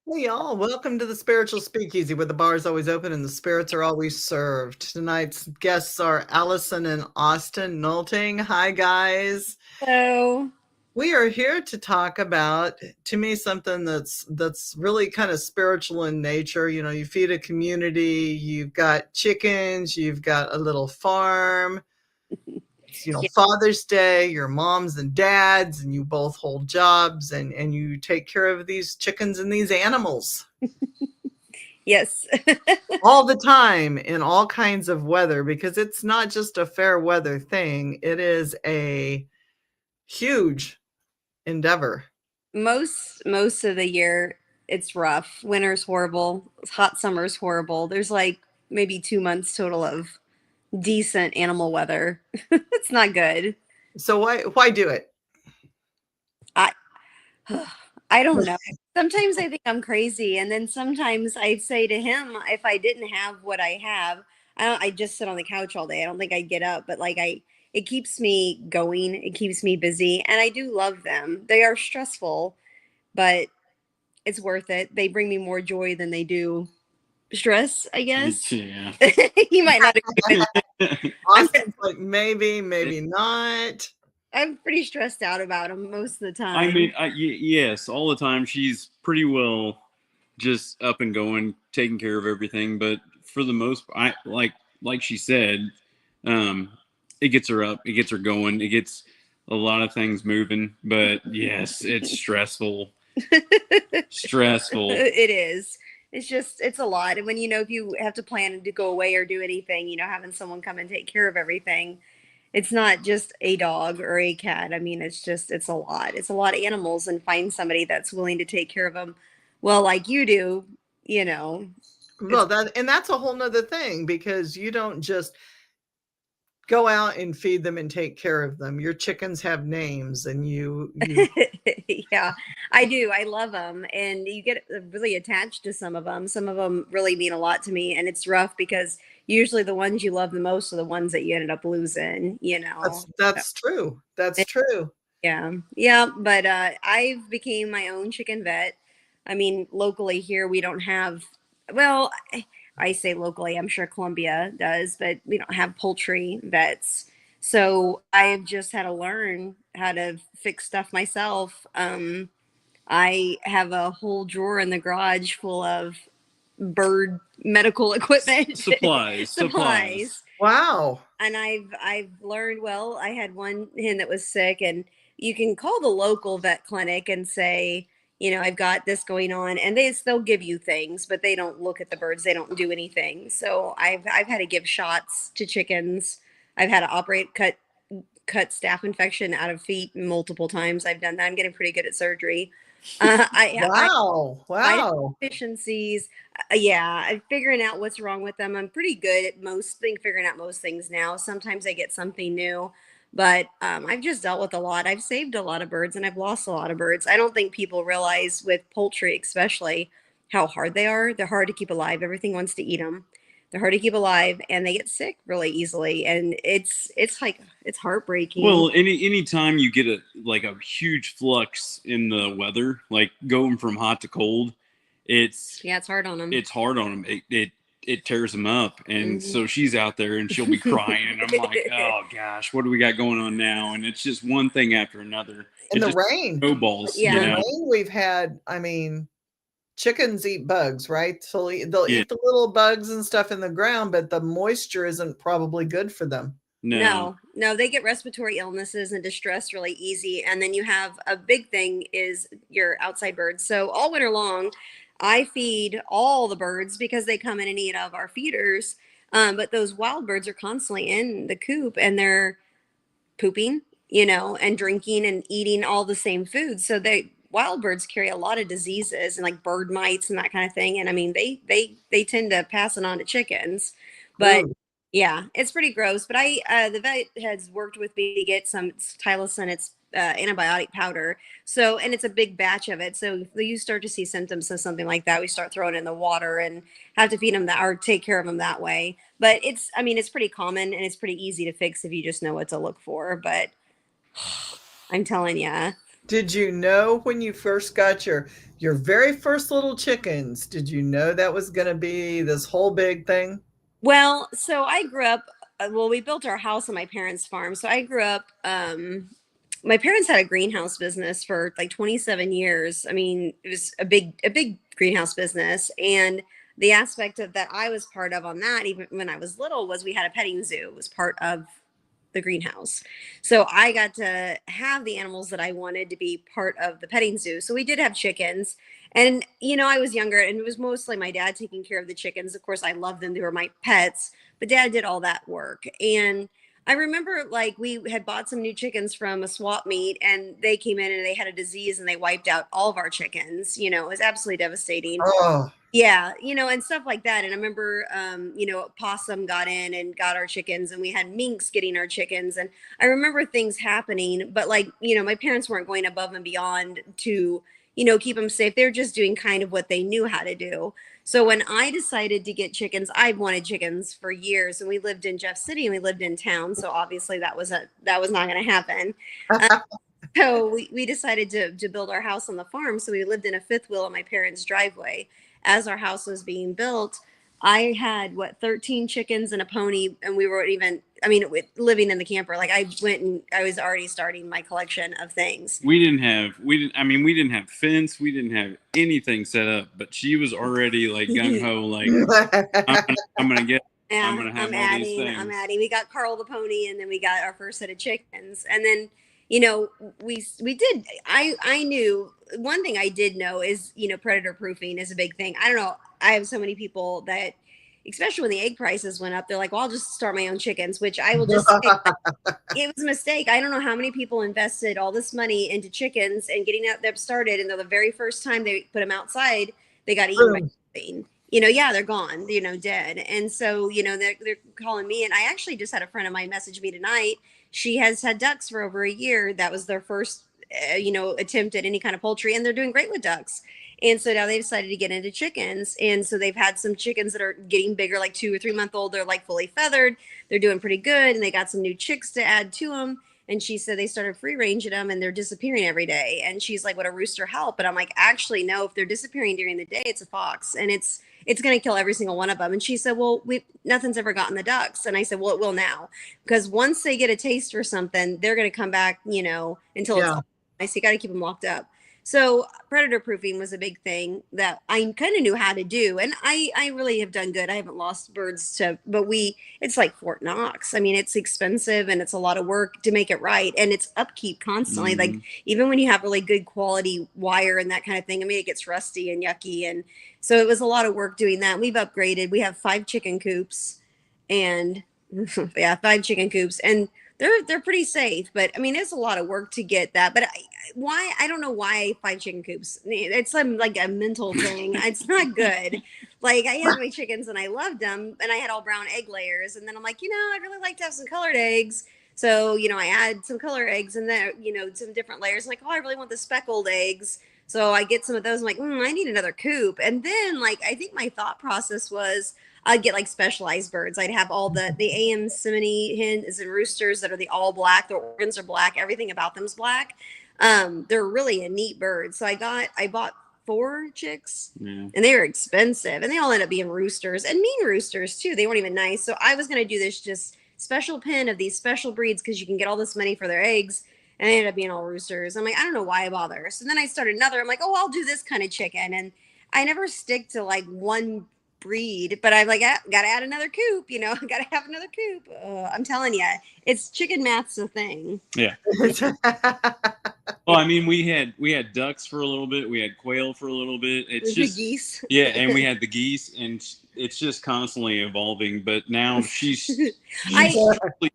Hey y'all, welcome to the Spiritual Speakeasy where the bar is always open and the spirits are always served. Tonight's guests are Alison and Austin Nolting. Hi guys. So, We are here to talk about, to me, something that's really kind of spiritual in nature. You know, you feed a community, you've got chickens, you've got a little farm. It's, yeah, Father's Day, your moms and dads, and you both hold jobs and you take care of these chickens and these animals yes. all the time in all kinds of weather, because it's not just a fair weather thing. It is a huge endeavor. Most of the year it's rough. Winter's horrible. Hot summer's horrible. There's like maybe 2 months total of decent animal weather. It's not good. So why do it? I I don't know. Sometimes I think I'm crazy, and then sometimes I say to him, if I didn't have what I have, I just sit on the couch all day. I don't think I'd get up, but it keeps me going. It keeps me busy, and I do love them. They are stressful, but it's worth it. They bring me more joy than they do stress, I guess. Yeah. You might not agree with that. I'm Austin's like, maybe not. I'm pretty stressed out about them most of the I time. mean, yes, all the time. She's pretty well just up and going, taking care of everything. But for the most, like she said, um, it gets her up, it gets her going, it gets a lot of things moving. But yes, it's stressful, stressful. It is. It's a lot. And when if you have to plan to go away or do anything, having someone come and take care of everything, it's not just a dog or a cat. I mean, it's a lot. It's a lot of animals, and find somebody that's willing to take care of them well, like you do, you know, it's Well, that's a whole nother thing, because you don't just go out and feed them and take care of them. Your chickens have names, and you yeah, I do. I love them, and you get really attached to some of them. Some of them really mean a lot to me, and it's rough because usually the ones you love the most are the ones that you ended up losing. that's true. That's true. Yeah, yeah, but I've became my own chicken vet. I mean, locally here we don't have. Well, I say locally. I'm sure Columbia does, but we don't have poultry vets. So I've just had to learn how to fix stuff myself. I have a whole drawer in the garage full of bird medical equipment Supplies. supplies, Wow. and I've learned. Well, I had one hen that was sick, and you can call the local vet clinic and say, I've got this going on, and they'll give you things, but they don't look at the birds. They don't do anything. So I've had to give shots to chickens. I've had to cut staph infection out of feet multiple times. I've done that. I'm getting pretty good at surgery. I Wow. vitamin Wow. deficiencies. Yeah, I'm figuring out what's wrong with them. I'm pretty good at figuring out most things now. Sometimes I get something new, but I've just dealt with a lot. I've saved a lot of birds and I've lost a lot of birds. I don't think people realize with poultry, especially, how hard they are. They're hard to keep alive. Everything wants to eat them. They're hard to keep alive, and they get sick really easily. And it's heartbreaking. Well, any time you get a huge flux in the weather, like going from hot to cold, it's Yeah, it's hard on them. it's hard on them. It tears them up, and Hmm. so she's out there and she'll be crying, and I'm like, oh gosh, what do we got going on now? And it's just one thing after another. In It the just rain. snowballs, In you the Yeah. know. rain we've had, I mean, chickens eat bugs, right? So they'll Yeah, eat the little bugs and stuff in the ground, but the moisture isn't probably good for them. no, No, no, they get respiratory illnesses and distress really easy. And then you have a big thing is your outside birds. So all winter long, I feed all the birds because they come in and eat out of our feeders. But those wild birds are constantly in the coop and they're pooping, and drinking and eating all the same food. So wild birds carry a lot of diseases and like bird mites and that kind of thing. And I mean, they tend to pass it on to chickens, but Ooh. yeah, it's pretty gross. But the vet has worked with me to get some Tylosin. It's antibiotic powder. So, and it's a big batch of it. So if you start to see symptoms of something like that, we start throwing it in the water and have to feed them that or take care of them that way. But I mean, it's pretty common and it's pretty easy to fix if you just know what to look for. But I'm telling you. Did you know when you first got your very first little chickens, did you know that was going to be this whole big thing? Well, so I grew up, well, we built our house on my parents' farm. So I grew up, my parents had a greenhouse business for like 27 years. I mean, it was a big greenhouse business. And the aspect of that I was part of on that, even when I was little, was we had a petting zoo. It was part of the greenhouse. So I got to have the animals that I wanted to be part of the petting zoo. So we did have chickens. And, I was younger and it was mostly my dad taking care of the chickens. Of course, I loved them. They were my pets, but dad did all that work. And I remember like we had bought some new chickens from a swap meet and they came in and they had a disease and they wiped out all of our chickens. It was absolutely devastating. Oh, Yeah, and stuff like that. And I remember, possum got in and got our chickens, and we had minks getting our chickens. And I remember things happening, but like, my parents weren't going above and beyond to, keep them safe. They were just doing kind of what they knew how to do. So when I decided to get chickens, I wanted chickens for years, and we lived in Jeff City and we lived in town. So obviously that was not going to happen. So we decided to build our house on the farm. So we lived in a fifth wheel on my parents' driveway. As our house was being built, I had 13 chickens and a pony, and we were living in the camper. Like I went and I was already starting my collection of things. We didn't have fence, we didn't have anything set up, but she was already like gung ho, like I'm gonna get Yeah, I'm gonna have all these things. I'm adding. We got Carl the pony, and then we got our first set of chickens, and then we did. I knew one thing I did know is predator proofing is a big thing. I don't know. I have so many people that, especially when the egg prices went up, they're like, "Well, I'll just start my own chickens," which I will just say it was a mistake. I don't know how many people invested all this money into chickens and getting them started, and the very first time they put them outside, they got eaten by something. Yeah, they're gone, dead. And so, they're calling me. And I actually just had a friend of mine message me tonight. She has had ducks for over a year. That was their first, attempt at any kind of poultry, and they're doing great with ducks. And so now they decided to get into chickens. And so they've had some chickens that are getting bigger, like 2 or 3 month old. They're like fully feathered. They're doing pretty good. And they got some new chicks to add to them. And she said they started free ranging them and they're disappearing every day. And she's like, would a rooster help? But I'm like, actually, no, if they're disappearing during the day, it's a fox. And it's going to kill every single one of them. And she said, well, nothing's ever gotten the ducks. And I said, well, it will now. Because once they get a taste for something, they're going to come back, until it's all nice. You got to keep them locked up. So predator proofing was a big thing that I kind of knew how to do. And I really have done good. I haven't lost birds but it's like Fort Knox. I mean, it's expensive and it's a lot of work to make it right. And it's upkeep constantly. Mm-hmm. Like even when you have really good quality wire and that kind of thing, I mean, it gets rusty and yucky. And so it was a lot of work doing that. We've upgraded. We have 5 chicken coops and 5 chicken coops, and they're pretty safe, but I mean, it's a lot of work to get that. But I don't know why 5 chicken coops. It's like a mental thing. It's not good. Like I had my chickens and I loved them, and I had all brown egg layers, and then I'm like, I'd really like to have some colored eggs. So I add some color eggs and then some different layers. I'm like, oh, I really want the speckled eggs. So I get some of those. I'm like, I need another coop. And then I think my thought process was, I'd get like specialized birds. I'd have all the AM simony hens and roosters that are the all black. Their organs are black. Everything about them's black. They're really a neat bird. So I bought 4 chicks, and they were expensive, and they all ended up being roosters and mean roosters too. They weren't even nice. So I was going to do this just special pen of these special breeds because you can get all this money for their eggs. And they ended up being all roosters. I'm like, I don't know why I bother. So then I started another. I'm like, oh, I'll do this kind of chicken. And I never stick to like one breed, but I'm like, got to add another coop, got to have another coop. I'm telling you, it's chicken math's a thing. Yeah. Well, I mean, we had ducks for a little bit. We had quail for a little bit. It's just geese. Yeah, and we had the geese, and it's just constantly evolving. But now she's to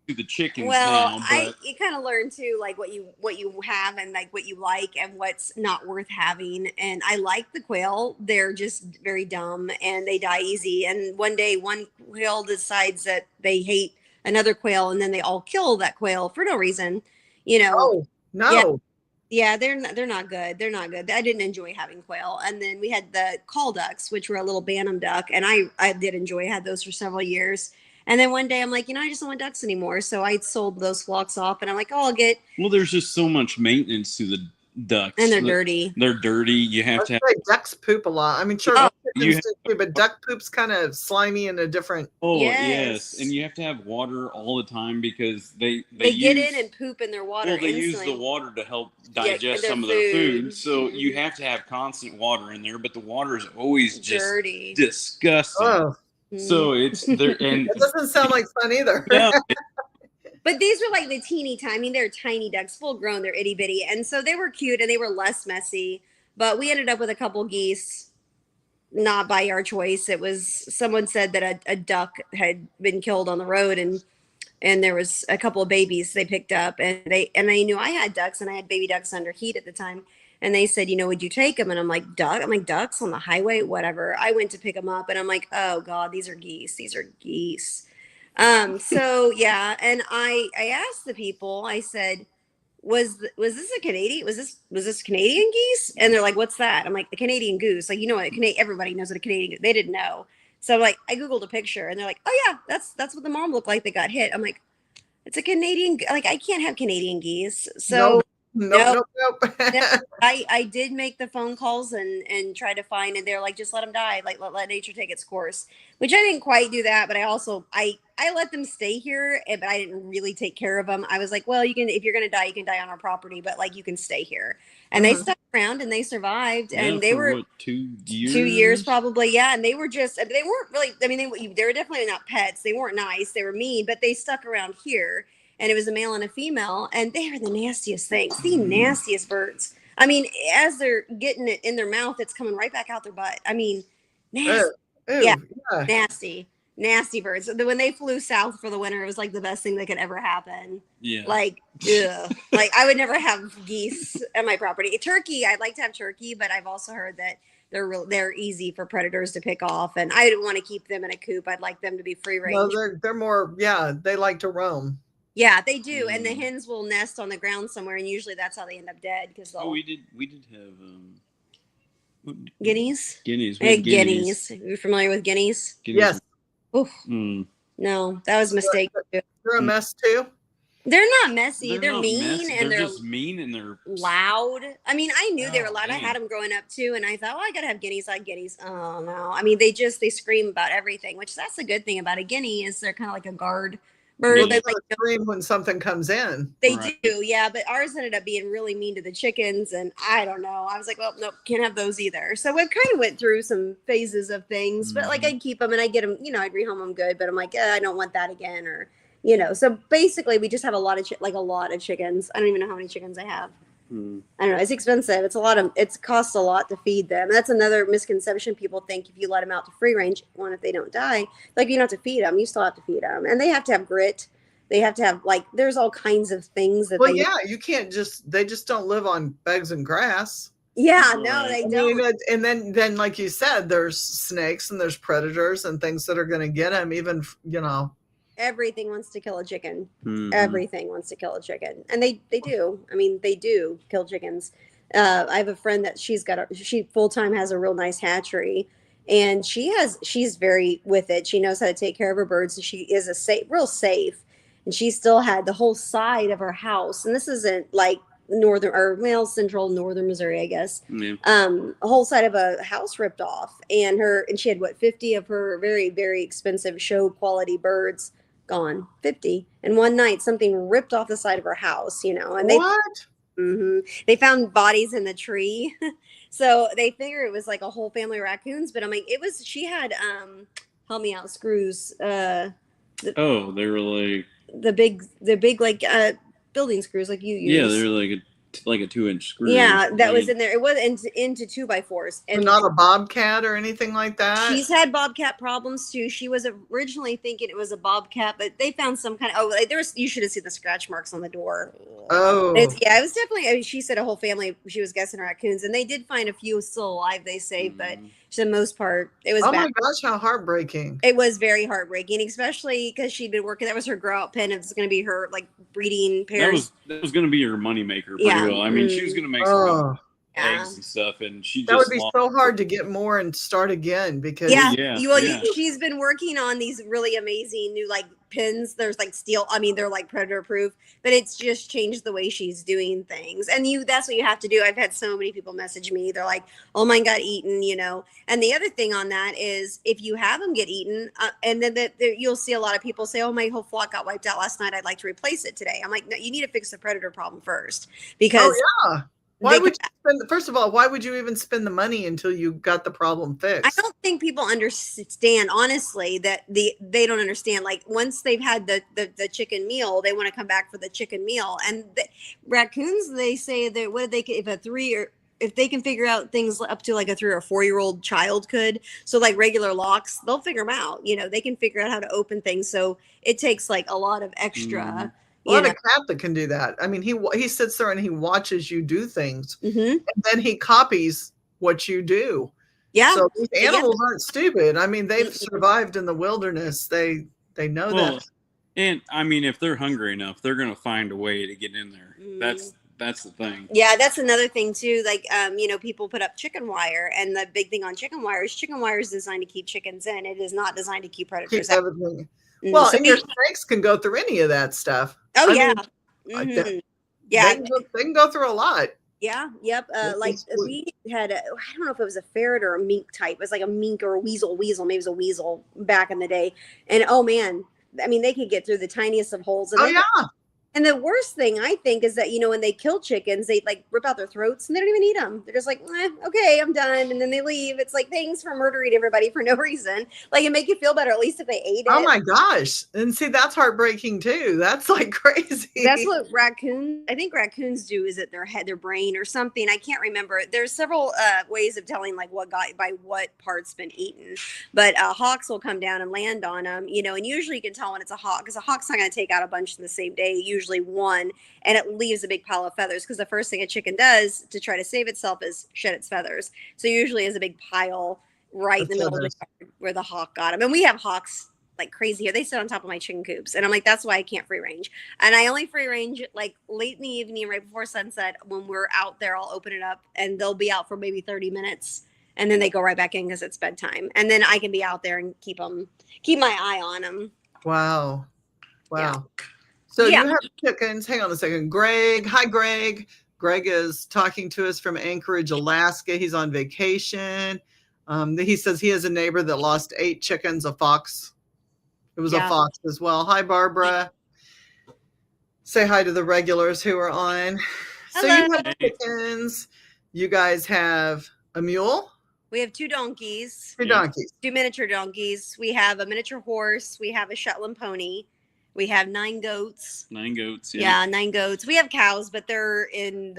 the chickens now. But you kind of learn too, like what you have and like what you like and what's not worth having. And I like the quail. They're just very dumb and they die easy. And one day, one quail decides that they hate another quail, and then they all kill that quail for no reason. Oh no. Yeah, they're not good. They're not good. I didn't enjoy having quail. And then we had the call ducks, which were a little bantam duck, and I did enjoy. I had those for several years. And then one day I'm like, I just don't want ducks anymore. So I sold those flocks off, and I'm like, oh, I'll get. Well, there's just so much maintenance to ducks. And they're dirty. They're dirty. You have to have. Ducks poop a lot. I mean, sure, You chickens do too, but duck poop's kind of slimy in a different. Oh Yes. yes, and you have to have water all the time because they get in and poop in their water. Well, they instantly. use the water to help digest some of their food, so you have to have constant water in there. But the water is always just dirty, Oh. disgusting. So it's there, and it doesn't sound like fun either. No. But these were like the teeny tiny. I mean, they're tiny ducks, full grown. They're itty bitty, and so they were cute and they were less messy. But we ended up with a couple geese, not by our choice. It was someone said that a duck had been killed on the road, and there was a couple of babies they picked up, and they knew I had ducks and I had baby ducks under heat at the time. And they said, would you take them? And I'm like, ducks on the highway, whatever. I went to pick them up, and I'm like, oh God, these are geese. These are geese. So yeah, and I asked the people. I said, was this a Canadian? Was this Canadian geese? And they're like, what's that? I'm like, the Canadian goose. Like, everybody knows what a Canadian. They didn't know. So like, I googled a picture, and they're like, oh yeah, that's what the mom looked like that got hit. I'm like, it's a Canadian. Like, I can't have Canadian geese. So. Nope. I did make the phone calls and try to find, and they're like, just let them die, like let nature take its course, which I didn't quite do that, but I also I let them stay here, but I didn't really take care of them. I was like, well, you can, if you're gonna die, you can die on our property, but like you can stay here. And they stuck around and they survived, and they were 2 years. 2 years probably, yeah. And they were they weren't really. I mean, they were definitely not pets. They weren't nice. They were mean, but they stuck around here. And it was a male and a female, and they are the nastiest things, the nastiest birds. I mean, as they're getting it in their mouth, it's coming right back out their butt. I mean, nasty. Yeah, nasty birds. When they flew south for the winter, it was like the best thing that could ever happen. Yeah. Like, ugh. Like, I would never have geese at my property. Turkey, I'd like to have turkey, but I've also heard that they're easy for predators to pick off, and I don't want to keep them in a coop. I'd like them to be free range. No, they're more, they like to roam. Yeah, they do, and the hens will nest on the ground somewhere, and usually that's how they end up dead. Because we did have guineas. Guineas. Guineas. You're familiar with guineas? Yes. Oof. No, that was a mistake. They're a mess too. They're not messy. They're mean, messy. and they're just mean, and they're loud. I mean, I knew they were loud. Man. I had them growing up too, and I thought, I gotta have guineas. I like guineas. Oh no! I mean, they scream about everything, which that's the good thing about a guinea is they're kind of like a guard bird. Well, they like scream when something comes in. They do, yeah. But ours ended up being really mean to the chickens, and I don't know. I was like, well, nope, can't have those either. So we kind of went through some phases of things, but like I'd keep them and I'd get them, I'd rehome them good. But I'm like, I don't want that again, or So basically, we just have a lot of chickens. I don't even know how many chickens I have. I don't know. It's expensive. It costs a lot to feed them. That's another misconception. People think if you let them out to free range, if they don't die, like you don't have to feed them, you still have to feed them, and they have to have grit. They have to have there's all kinds of things that. You can't they just don't live on bugs and grass. Yeah, no, they don't. And then, like you said, there's snakes and there's predators and things that are going to get them. Even Everything wants to kill a chicken. Everything wants to kill a chicken. And they do. I mean, they do kill chickens. I have a friend that she full-time has a real nice hatchery, and she's very with it. She knows how to take care of her birds, and she is real safe. And she still had the whole side of her house. And this isn't like central northern Missouri, I guess. Yeah. A whole side of a house ripped off, and she had 50 of her very, very expensive show quality birds gone. 50. And one night something ripped off the side of her house, and they found bodies in the tree. So they figure it was like a whole family of raccoons, but I'm like, she had help me out, screws. They were like the big building screws like you use. Yeah, they're like a 2-inch screw. Yeah, that was in there. It was into 2x4s. And not a bobcat or anything like that. She's had bobcat problems too. She was originally thinking it was a bobcat, but they found some kind of you should have seen the scratch marks on the door. Oh, it was definitely. She said a whole family. She was guessing raccoons, and they did find a few still alive. They say, but for the most part, it was. Oh bad. My gosh, how heartbreaking! It was very heartbreaking, especially because she'd been working. That was her grow out pen. It was going to be her breeding pairs. That was going to be her moneymaker. Well, I mean, she was going to make some eggs and stuff, and that would be so hard to get more and start again because she's been working on these really amazing new pins. There's like steel. I mean, they're like predator proof, but it's just changed the way she's doing things. And that's what you have to do. I've had so many people message me. They're like, oh, mine got eaten, you know. And the other thing on that is if you have them get eaten, and then you'll see a lot of people say, oh, my whole flock got wiped out last night. I'd like to replace it today. I'm like, no, you need to fix the predator problem first, because why would you spend, first of all, why would you even spend the money until you got the problem fixed? I don't think people understand, honestly, that they don't understand. Like, once they've had the chicken meal, they want to come back for the chicken meal. And raccoons, they say that what did they, if they can figure out things up to like a 3 or 4 year old child could, so like regular locks, they'll figure them out. You know, they can figure out how to open things. So it takes like a lot of extra. A lot of cat that can do that. I mean, he sits there and he watches you do things, and then he copies what you do. Yeah. So these animals aren't stupid. I mean, they've survived in the wilderness. They know that. And I mean, if they're hungry enough, they're going to find a way to get in there. That's the thing. Yeah, that's another thing too. Like, you know, people put up chicken wire, and the big thing on chicken wire is designed to keep chickens in. It is not designed to keep predators out. Well, so and your snakes can go through any of that stuff. Oh, yeah. Mean, yeah. They can go through a lot. Yeah. Yep. Like we had, I don't know if it was a ferret or a mink type. It was like a mink or a weasel. Maybe it was a weasel back in the day. And oh man, I mean, they could get through the tiniest of holes. And and the worst thing I think is that, you know, when they kill chickens, they like rip out their throats and they don't even eat them. They're just like, okay, I'm done. And then they leave. It's like, thanks for murdering everybody for no reason. Like, it make you feel better, at least if they ate it. Oh my gosh. And see, that's heartbreaking too. That's like crazy. That's what I think raccoons do, is it their head, their brain or something. I can't remember. There's several ways of telling like what got by what part's been eaten. But hawks will come down and land on them, you know, and usually you can tell when it's a hawk, because a hawk's not going to take out a bunch in the same day. Usually one, and it leaves a big pile of feathers, because the first thing a chicken does to try to save itself is shed its feathers. So usually is a big pile right in the middle of the yard where the hawk got them. And we have hawks like crazy here. They sit on top of my chicken coops, and I'm like, that's why I can't free range. And I only free range like late in the evening, right before sunset. When we're out there, I'll open it up, and they'll be out for maybe 30 minutes, and then they go right back in because it's bedtime. And then I can be out there and keep my eye on them. Wow. Yeah. So you have chickens. Hang on a second. Greg. Hi, Greg. Greg is talking to us from Anchorage, Alaska. He's on vacation. He says he has a neighbor that lost 8 chickens, a fox. It was a fox as well. Hi, Barbara. Say hi to the regulars who are on. Hello. So you have chickens. You guys have a mule? We have 2 donkeys. 2 donkeys. 2 miniature donkeys. We have a miniature horse. We have a Shetland pony. We have 9 goats. 9 goats. Yeah, 9 goats. We have cows, but they're in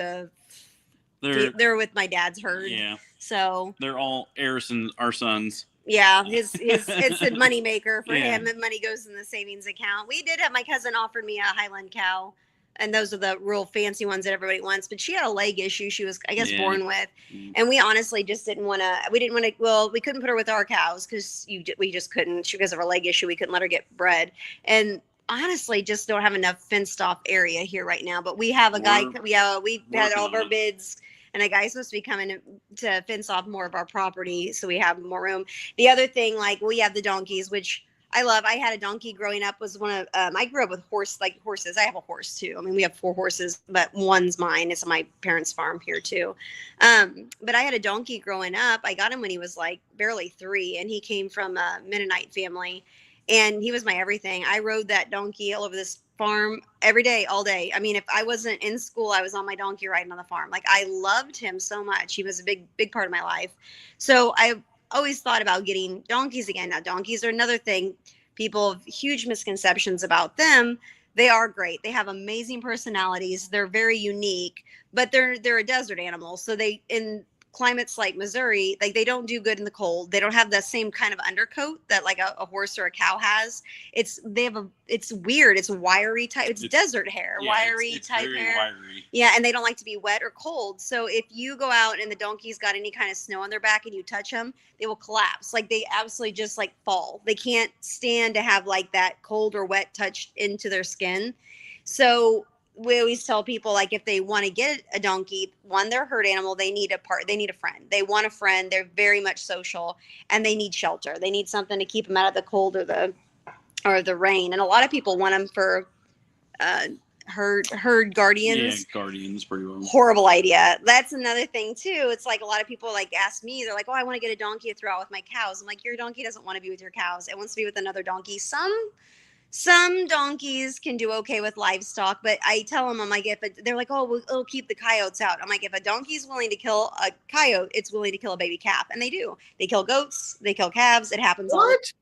they're with my dad's herd. Yeah. So they're all our sons. Yeah, it's a money maker for him, and money goes in the savings account. We did have, my cousin offered me a Highland cow, and those are the real fancy ones that everybody wants. But she had a leg issue she was, I guess, born with, and we honestly just didn't want to. We didn't want to. Well, we couldn't put her with our cows because we just couldn't. Because of her leg issue, we couldn't let her get bred, and honestly just don't have enough fenced off area here right now. But we have a guy. We've had all of our bids. And a guy's supposed to be coming to fence off more of our property so we have more room. The other thing, like, we have the donkeys, which I love. I had a donkey growing up. Was one of I grew up with horses. I have a horse too. I mean, we have 4 horses, but one's mine. It's on my parents' farm here too. But I had a donkey growing up. I got him when he was like barely 3, and he came from a Mennonite family, and he was my everything. I rode that donkey all over this farm every day, all day. I mean, if I wasn't in school, I was on my donkey riding on the farm. Like, I loved him so much. He was a big part of my life. So I always thought about getting donkeys again. Now, donkeys are another thing. People have huge misconceptions about them. They are great. They have amazing personalities. They're very unique, but they're a desert animal. So they, in climates like Missouri, like, they don't do good in the cold. They don't have the same kind of undercoat that like a horse or a cow has. It's weird. It's wiry type. It's desert hair, wiry type hair. Wiry. Yeah, and they don't like to be wet or cold. So if you go out and the donkey's got any kind of snow on their back and you touch them, they will collapse. Like, they absolutely just like fall. They can't stand to have like that cold or wet touch into their skin. So we always tell people, like, if they want to get a donkey, one, they're a herd animal. They need a friend. They want a friend. They're very much social, and they need shelter. They need something to keep them out of the cold or the or the rain. And a lot of people want them for uh, herd Yeah, guardians. guardians, pretty well. Horrible idea. That's another thing too. It's like a lot of people like ask me, they're like, oh, I want to get a donkey to throw out with my cows. I'm like, your donkey doesn't want to be with your cows. It wants to be with another donkey. Some donkeys can do okay with livestock, but I tell them, I'm like, they're like, oh, well, it'll keep the coyotes out. I'm like, if a donkey's willing to kill a coyote, it's willing to kill a baby calf. And they do. They kill goats, they kill calves. It happens What?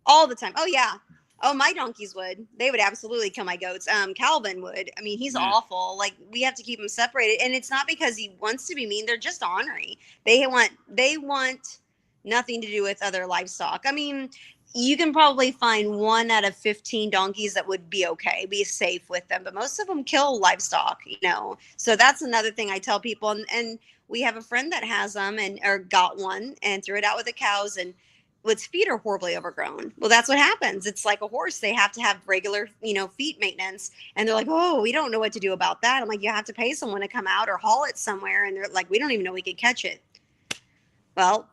all the time. Oh, yeah. Oh, my donkeys would. They would absolutely kill my goats. Calvin would. I mean, he's awful. Like, we have to keep him separated. And it's not because he wants to be mean. They're just ornery. They want nothing to do with other livestock. I mean, you can probably find 1 out of 15 donkeys that would be okay, be safe with them, but most of them kill livestock, you know. So that's another thing I tell people. And we have a friend that has them or got one and threw it out with the cows, and its feet are horribly overgrown. Well, that's what happens. It's like a horse. They have to have regular, feet maintenance. And they're like, oh, we don't know what to do about that. I'm like, you have to pay someone to come out or haul it somewhere. And they're like, we don't even know we could catch it. Well,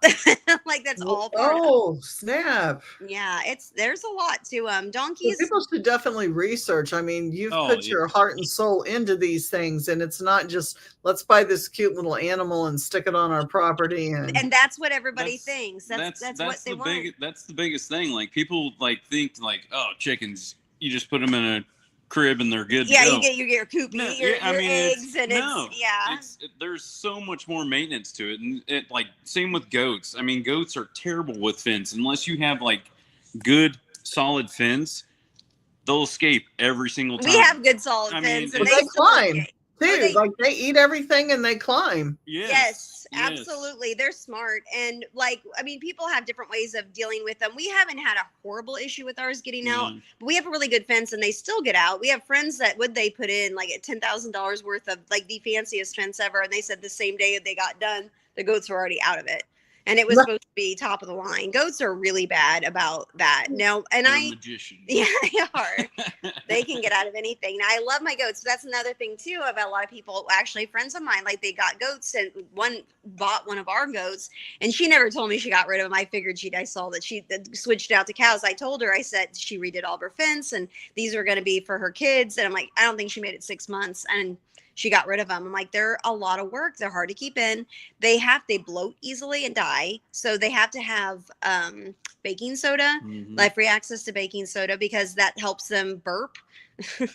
like that's all part of. Oh, snap. Yeah, there's a lot to Well, donkeys. people should definitely research. I mean, you've put your heart and soul into these things, and it's not just let's buy this cute little animal and stick it on our property. And that's what everybody thinks. That's what they want. That's the biggest thing. Like people think oh, chickens, you just put them in a crib and they're good. Yeah, to go. you get your coop, your eggs, there's so much more maintenance to it, and same with goats. I mean, goats are terrible with fence unless you have like good solid fence. They'll escape every single time. We have good solid fence, and they climb. Dude, they eat everything and they climb. Yes, absolutely. They're smart. And people have different ways of dealing with them. We haven't had a horrible issue with ours getting out, but we have a really good fence and they still get out. We have friends that they put in like $10,000 worth of like the fanciest fence ever. And they said the same day they got done, the goats were already out of it. And it was supposed to be top of the line. Goats are really bad about that. Now, and they're magicians. Yeah, they are. They can get out of anything. Now, I love my goats. That's another thing too about a lot of people. Actually, friends of mine, like they got goats, and one bought one of our goats, and she never told me she got rid of them. I figured I saw that she switched out to cows. I told her, I said she redid all of her fence, and these are going to be for her kids. And I'm like, I don't think she made it 6 months, and she got rid of them. I'm like, they're a lot of work. They're hard to keep in. They bloat easily and die. So they have to have baking soda, free access to baking soda, because that helps them burp to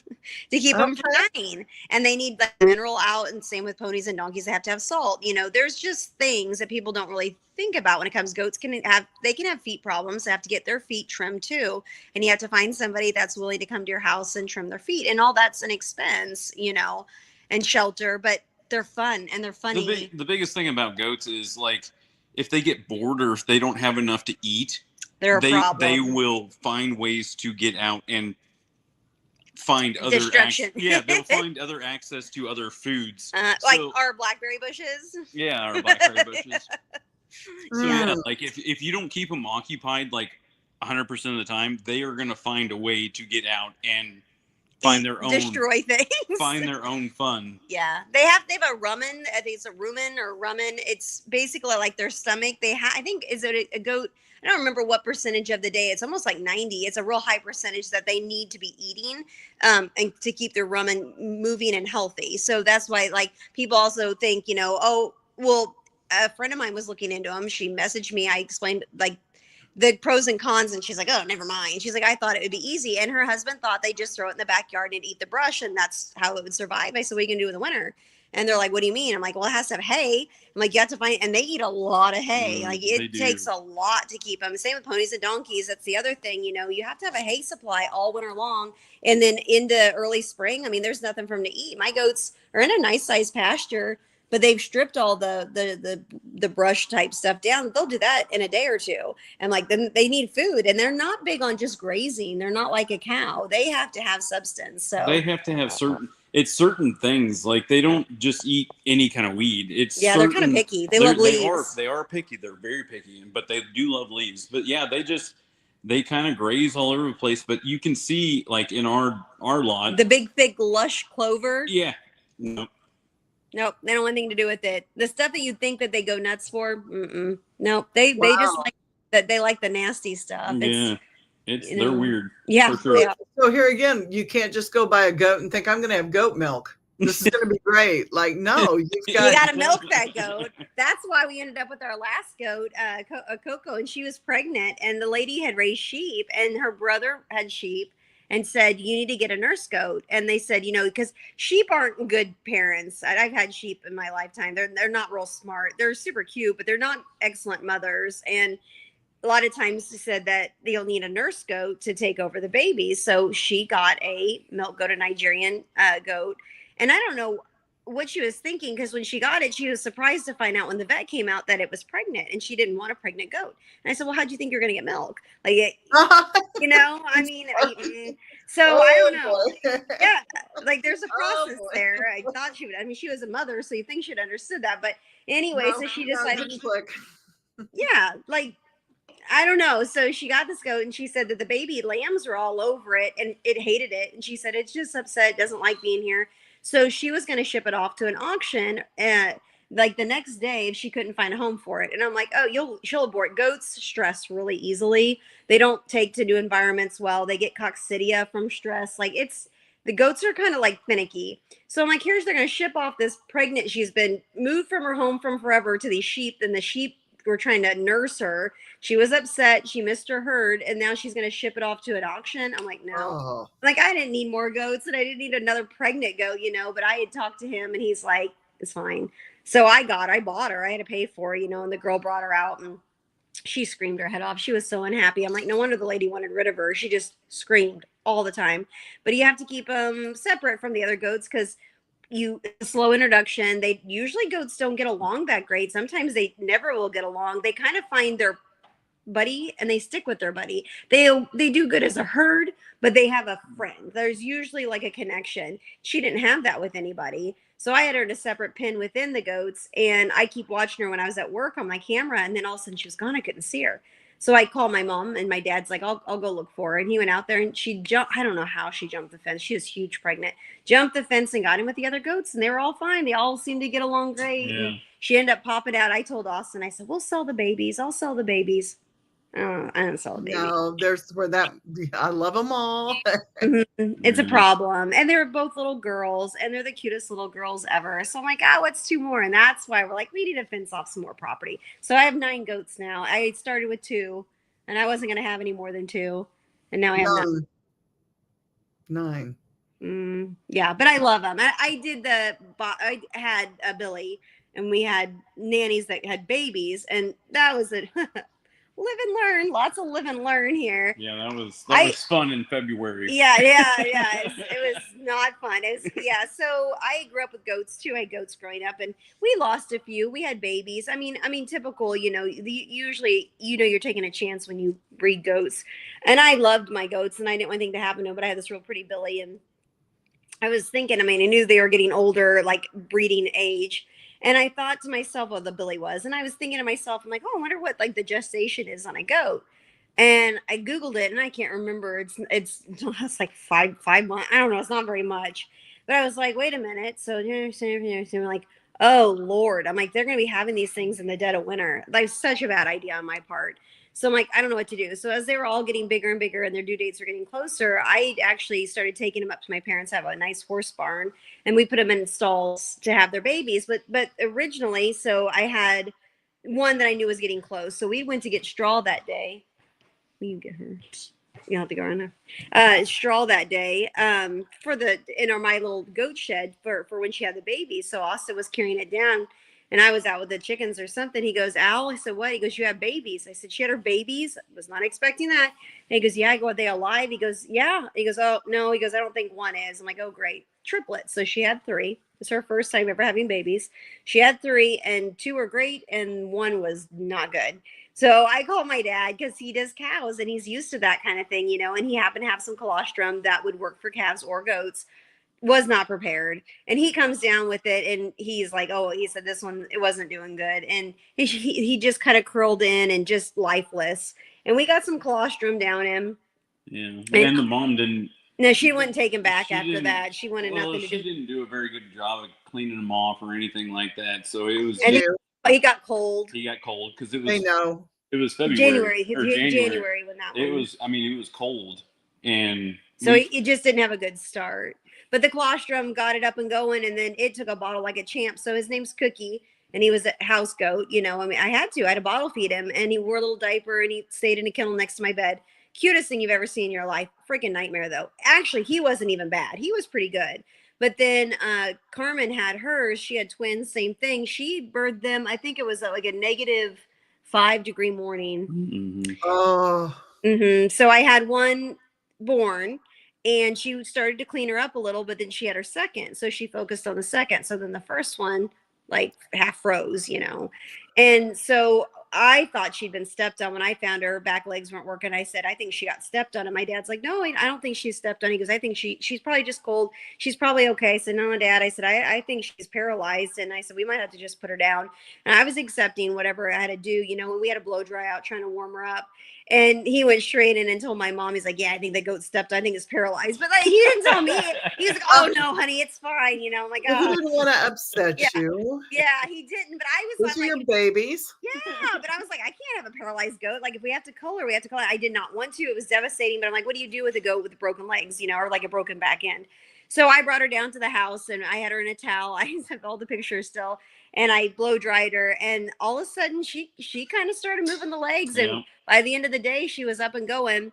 keep them from dying. And they need mineral out, and same with ponies and donkeys. They have to have salt. There's just things that people don't really think about when it comes. Goats can have feet problems. They have to get their feet trimmed too. And you have to find somebody that's willing to come to your house and trim their feet. And all that's an expense, and shelter, but they're fun and they're funny. The biggest thing about goats is if they get bored or if they don't have enough to eat, they will find ways to get out and find other they'll find other access to other foods, like our blackberry bushes. Yeah, our blackberry bushes. So if you don't keep them occupied 100% of the time, they are going to find a way to get out and find their own, destroy things, find their own fun. Yeah, they have a rumen. I think it's a rumen or rumen. It's basically like their stomach. I think, is it a goat? I don't remember what percentage of the day. It's almost like 90. It's a real high percentage that they need to be eating, and to keep their rumen moving and healthy. So that's why people also think, oh, well, a friend of mine was looking into them. She messaged me. I explained the pros and cons, and she's like, oh, never mind. She's like, I thought it would be easy. And her husband thought they just throw it in the backyard and eat the brush, and that's how it would survive. I said, what are you going to do in the winter? And they're like, what do you mean? I'm like, well, it has to have hay. I'm like, you have to find, and they eat a lot of hay. It takes a lot to keep them. Same with ponies and donkeys. That's the other thing, you have to have a hay supply all winter long. And then into early spring, there's nothing for them to eat. My goats are in a nice sized pasture, but they've stripped all the brush type stuff down. They'll do that in a day or two. And then they need food, and they're not big on just grazing. They're not like a cow. They have to have substance. So they have to have certain things. They don't just eat any kind of weed. They're kind of picky. They love leaves. They are picky. They're very picky, but they do love leaves. But yeah, they kind of graze all over the place. But you can see in our lot, the big, thick, lush clover. Yeah. Nope, they don't want anything to do with it. The stuff that you think that they go nuts for, nope. They just like that. They like the nasty stuff. Yeah. They're weird. Yeah. For sure. Yeah. So here again, you can't just go buy a goat and think I'm going to have goat milk. This is going to be great. Like, no, You got to milk that goat. That's why we ended up with our last goat, Coco, and she was pregnant, and the lady had raised sheep, and her brother had sheep, and said, you need to get a nurse goat. And they said, because sheep aren't good parents. I've had sheep in my lifetime. They're not real smart. They're super cute, but they're not excellent mothers. And a lot of times she said that they'll need a nurse goat to take over the babies. So she got a milk goat, a Nigerian goat. And I don't know what she was thinking, because when she got it, she was surprised to find out when the vet came out that it was pregnant, and she didn't want a pregnant goat. And I said, well, how'd you think you're going to get milk? Like, I mean, so I don't know. Yeah, like there's a process there. I thought she would. I mean, she was a mother, so you think she'd understood that. But anyway, so she decided. Yeah, like, I don't know. So she got this goat, and she said that the baby lambs were all over it, and it hated it. And she said it's just upset, doesn't like being here. So she was going to ship it off to an auction, like the next day, if she couldn't find a home for it. And I'm like, oh, she'll abort. Goats stress really easily. They don't take to new environments well. They get coccidia from stress. Like, the goats are kind of like finicky. So I'm like, they're going to ship off this pregnant. She's been moved from her home from forever to these sheep, and the sheep were trying to nurse her. She was upset. She missed her herd, and now she's going to ship it off to an auction. I'm like, no. Oh. Like, I didn't need more goats, and I didn't need another pregnant goat, but I had talked to him, and he's like, it's fine. So I bought her. I had to pay for her, and the girl brought her out, and she screamed her head off. She was so unhappy. I'm like, no wonder the lady wanted rid of her. She just screamed all the time. But you have to keep them separate from the other goats, because slow introduction. Goats don't get along that great. Sometimes they never will get along. They kind of find their buddy and they stick with their buddy. They do good as a herd, but they have a friend. There's usually like a connection. She didn't have that with anybody. So I had her in a separate pen within the goats, and I keep watching her when I was at work on my camera, and then all of a sudden she was gone. I couldn't see her. So I called my mom, and my dad's like, I'll go look for her. And he went out there, and she jumped. I don't know how she jumped the fence. She was huge pregnant. Jumped the fence and got in with the other goats, and they were all fine. They all seemed to get along great. Yeah. And she ended up popping out. I told Austin, I said, we'll sell the babies. I'll sell the babies. I don't sell a baby. No, I love them all. It's a problem. And they're both little girls, and they're the cutest little girls ever. So I'm like, what's 2 more? And that's why we're like, we need to fence off some more property. So I have 9 goats now. I started with 2, and I wasn't going to have any more than 2. And now I have 9. Yeah, but I love them. I had a Billy, and we had nannies that had babies, and that was it. Live and learn. Lots of live and learn here. Yeah, that was fun in February. Yeah. It was not fun. So I grew up with goats too. I had goats growing up, and we lost a few. We had babies. I mean, typical, usually, you're taking a chance when you breed goats. And I loved my goats, and I didn't want anything to happen to them, but I had this real pretty Billy, and I was thinking, I knew they were getting older, like breeding age. And I thought to myself, the Billy was. And I was thinking to myself, I'm like, I wonder what like the gestation is on a goat. And I Googled it, and I can't remember. It's like 5 months. I don't know. It's not very much. But I was like, wait a minute. So I'm like, oh, Lord. I'm like, they're going to be having these things in the dead of winter. Like, such a bad idea on my part. So I'm like, I don't know what to do. So as they were all getting bigger and bigger and their due dates were getting closer, I actually started taking them up to my parents' have a nice horse barn, and we put them in stalls to have their babies. But originally, so I had one that I knew was getting close. So we went to get straw that day. You get her. You have to go around there. Straw that day in my little goat shed for when she had the baby. So Austin was carrying it down, and I was out with the chickens or something. He goes, Al, I said, what? He goes, you have babies. I said, she had her babies. I was not expecting that. And he goes, yeah. I go, are they alive? He goes, yeah. He goes, oh, no. He goes, I don't think one is. I'm like, oh, great. Triplets. So she had 3. It's her first time ever having babies. She had 3, and 2 were great, and 1 was not good. So I called my dad, because he does cows, and he's used to that kind of thing, and he happened to have some colostrum that would work for calves or goats. Was not prepared, and he comes down with it, and he's like, oh, he said this one, it wasn't doing good, and he just kind of curled in and just lifeless, and we got some colostrum down him. Yeah, and the mom didn't. No, she wouldn't take him back after that. She wanted nothing to do. She didn't do a very good job of cleaning him off or anything like that. So it was. And he got cold. He got cold because it was. They know. It was February January, or January. January when that It one. was. I mean, it was cold, and So he just didn't have a good start. But the colostrum got it up and going, and then it took a bottle like a champ. So his name's Cookie, and he was a house goat. You know, I mean, I had to bottle feed him, and he wore a little diaper, and he stayed in a kennel next to my bed. Cutest thing you've ever seen in your life. Freaking nightmare, though. Actually, he wasn't even bad. He was pretty good. But then Carmen had hers. She had twins, same thing. She birthed them. I think it was like a negative 5-degree morning. Mm-hmm. Oh. Mm-hmm. So I had one born, and she started to clean her up a little, but then she had her second. So she focused on the second. So then the first one, like, half froze, you know. And so I thought she'd been stepped on. When I found her back legs weren't working, I said, I think she got stepped on. And my dad's like, no, I don't think she's stepped on. He goes, I think she's probably just cold. She's probably okay. I said, no, Dad. I said, I think she's paralyzed. And I said, we might have to just put her down. And I was accepting whatever I had to do. You know, we had a blow dry out trying to warm her up. And he went straight in and told my mom, he's like, yeah, I think the goat stepped. I think it's paralyzed. But like, he didn't tell me. He was like, oh, no, honey, it's fine. You know, I'm like, He oh. didn't want to upset Yeah. you. Yeah, he didn't. But I was These are like, your babies. yeah, but I was like, I can't have a paralyzed goat. Like, if we have to color, we have to color. I did not want to. It was devastating. But I'm like, what do you do with a goat with broken legs, you know, or like a broken back end? So I brought her down to the house, and I had her in a towel. I have all the pictures still, and I blow dried her. And all of a sudden, she kind of started moving the legs. Yeah. And by the end of the day, she was up and going.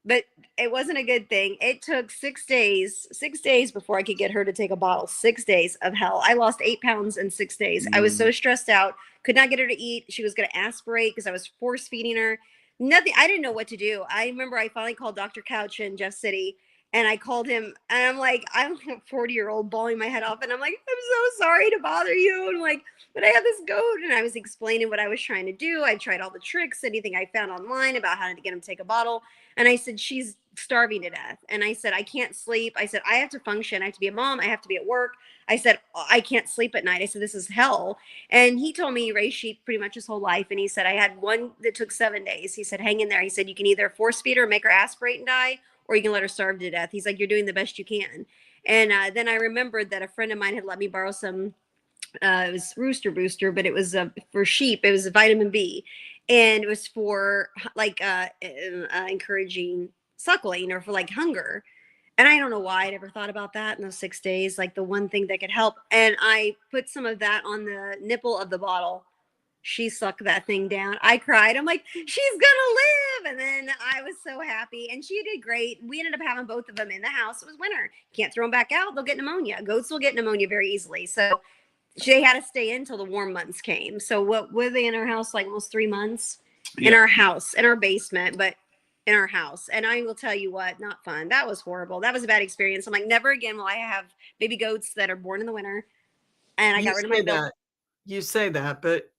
But it wasn't a good thing. It took 6 days before I could get her to take a bottle. 6 days of hell. I lost 8 pounds in 6 days. I was so stressed out. Could not get her to eat. She was going to aspirate because I was force feeding her. Nothing. I didn't know what to do. I remember I finally called Dr. Couch in Jeff City, and I called him, and I'm like, I'm a 40-year-old bawling my head off, and I'm like, I'm so sorry to bother you. And I'm like, but I have this goat, and I was explaining what I was trying to do. I tried all the tricks, anything I found online about how to get him to take a bottle. And I said, she's starving to death. And I said, I can't sleep. I said, I have to function. I have to be a mom. I have to be at work. I said, I can't sleep at night. I said, this is hell. And he told me he raised sheep pretty much his whole life. And he said, I had one that took 7 days. He said, hang in there. He said, you can either force feed her and make her aspirate and die, or you can let her starve to death. He's like, you're doing the best you can. And then I remembered that a friend of mine had let me borrow some, it was Rooster Booster, but it was for sheep. It was vitamin B. And it was for like encouraging suckling, or for like hunger. And I don't know why I never thought about that in those 6 days, like the one thing that could help. And I put some of that on the nipple of the bottle. She sucked that thing down. I cried. I'm like, she's gonna live. And then I was so happy. And she did great. We ended up having both of them in the house. It was winter. Can't throw them back out. They'll get pneumonia. Goats will get pneumonia very easily. So they had to stay in until the warm months came. So what were they in our house, like almost 3 months? In our house, in our basement, but in our house. And I will tell you what, not fun. That was horrible. That was a bad experience. I'm like, never again will I have baby goats that are born in the winter. And I got rid of my bill. You say that, but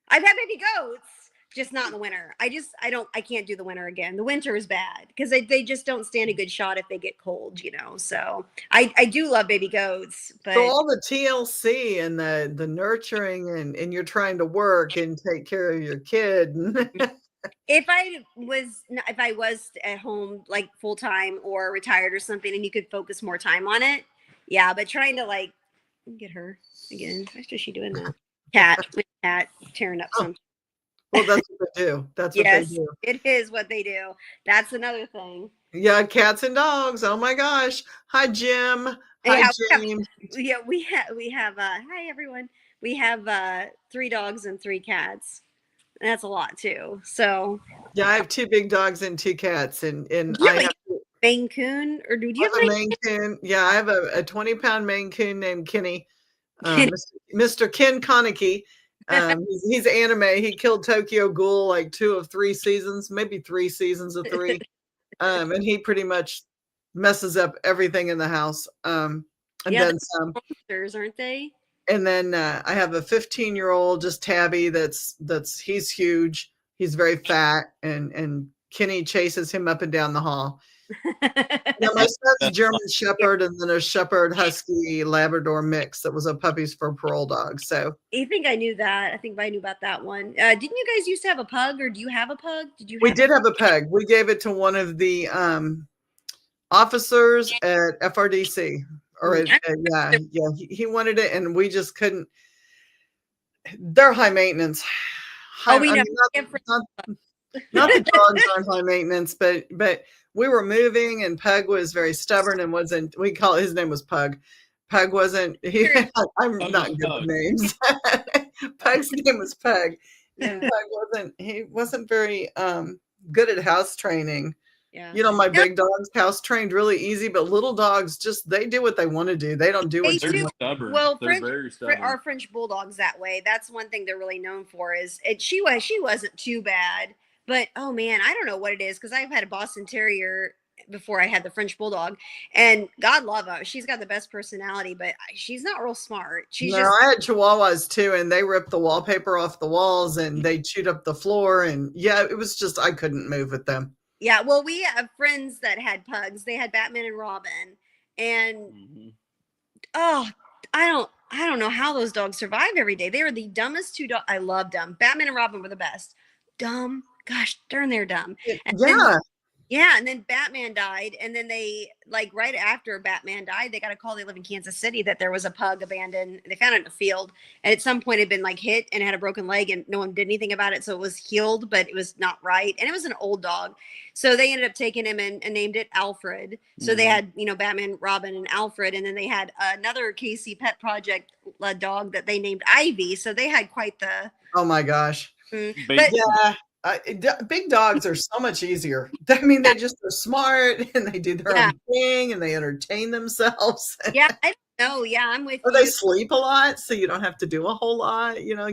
I've had baby goats, just not in the winter. I can't do the winter again. The winter is bad because they just don't stand a good shot if they get cold, you know. So I do love baby goats, but so all the TLC and the nurturing and you're trying to work and take care of your kid. if I was at home like full time or retired or something, and you could focus more time on it, yeah. But trying to like get her again, what is she doing now? Cat tearing up something. Well, that's what they do. That's what they do. It is what they do. That's another thing. Yeah, cats and dogs. Oh my gosh. Hi, Jim. Hi, James. We have hi everyone. We have 3 dogs and 3 cats. And that's a lot too. So yeah, I have 2 big dogs and 2 cats, and I have Maine Coon, or do you have a Maine Coon? Yeah, I have a 20-pound Maine Coon named Kenny, Mr. Ken Konecki. He's anime. He killed Tokyo Ghoul like 2 of 3 seasons, maybe 3 seasons of 3. And he pretty much messes up everything in the house. And then some. Monsters, aren't they? And then I have a 15-year-old, just Tabby. He's huge. He's very fat, and Kenny chases him up and down the hall. Now, my son's German Shepherd, and then a Shepherd Husky Labrador mix that was a puppies for parole dog. So I think I knew that. I think I knew about that one. Didn't you guys used to have a pug, or do you have a pug? We did have a pug. We gave it to one of the officers at FRDC. Or he wanted it, and we just couldn't. They're high maintenance. Oh, high, we I know. mean, We have not, not the dogs aren't high maintenance, but we were moving and Pug was very stubborn and wasn't, we call his name was Pug. Pug wasn't, I'm Pug not was good Pug. with names. Pug's name was Pug. And Pug wasn't very good at house training. Yeah. You know, my No, big dogs house trained really easy, but little dogs just they do what they want to do. They don't do they what you They're do. want. stubborn. Well, They're very stubborn. our French bulldogs that way. That's one thing they're really known for. Is it? She wasn't too bad, but oh man, I don't know what it is because I've had a Boston Terrier before I had the French bulldog, and God love her, she's got the best personality, but she's not real smart. She's No, just I had Chihuahuas too, and they ripped the wallpaper off the walls and they chewed up the floor. And yeah, it was just I couldn't move with them. yeah. Well, we have friends that had pugs. They had Batman and Robin, and Mhm. oh, I don't know how those dogs survive every day. They were the dumbest two dogs. I loved them. Batman and Robin were the best. Dumb, gosh darn, they're dumb. And then Yeah. yeah, and then Batman died, and then they like right after Batman died, they got a call. They live in Kansas City that there was a pug abandoned. They found it in a field, and at some point it had been like hit and had a broken leg, and no one did anything about it, so it was healed, but it was not right, and it was an old dog, so they ended up taking him and named it Alfred. So they had Batman, Robin, and Alfred, and then they had another Casey Pet Project dog that they named Ivy. So they had quite the. Oh my gosh. But Yeah. Big dogs are so much easier. I mean, they just are smart and they do their yeah, own thing and they entertain themselves. yeah, I don't know. Yeah, I'm with Or you. they sleep a lot, so you don't have to do a whole lot. You know,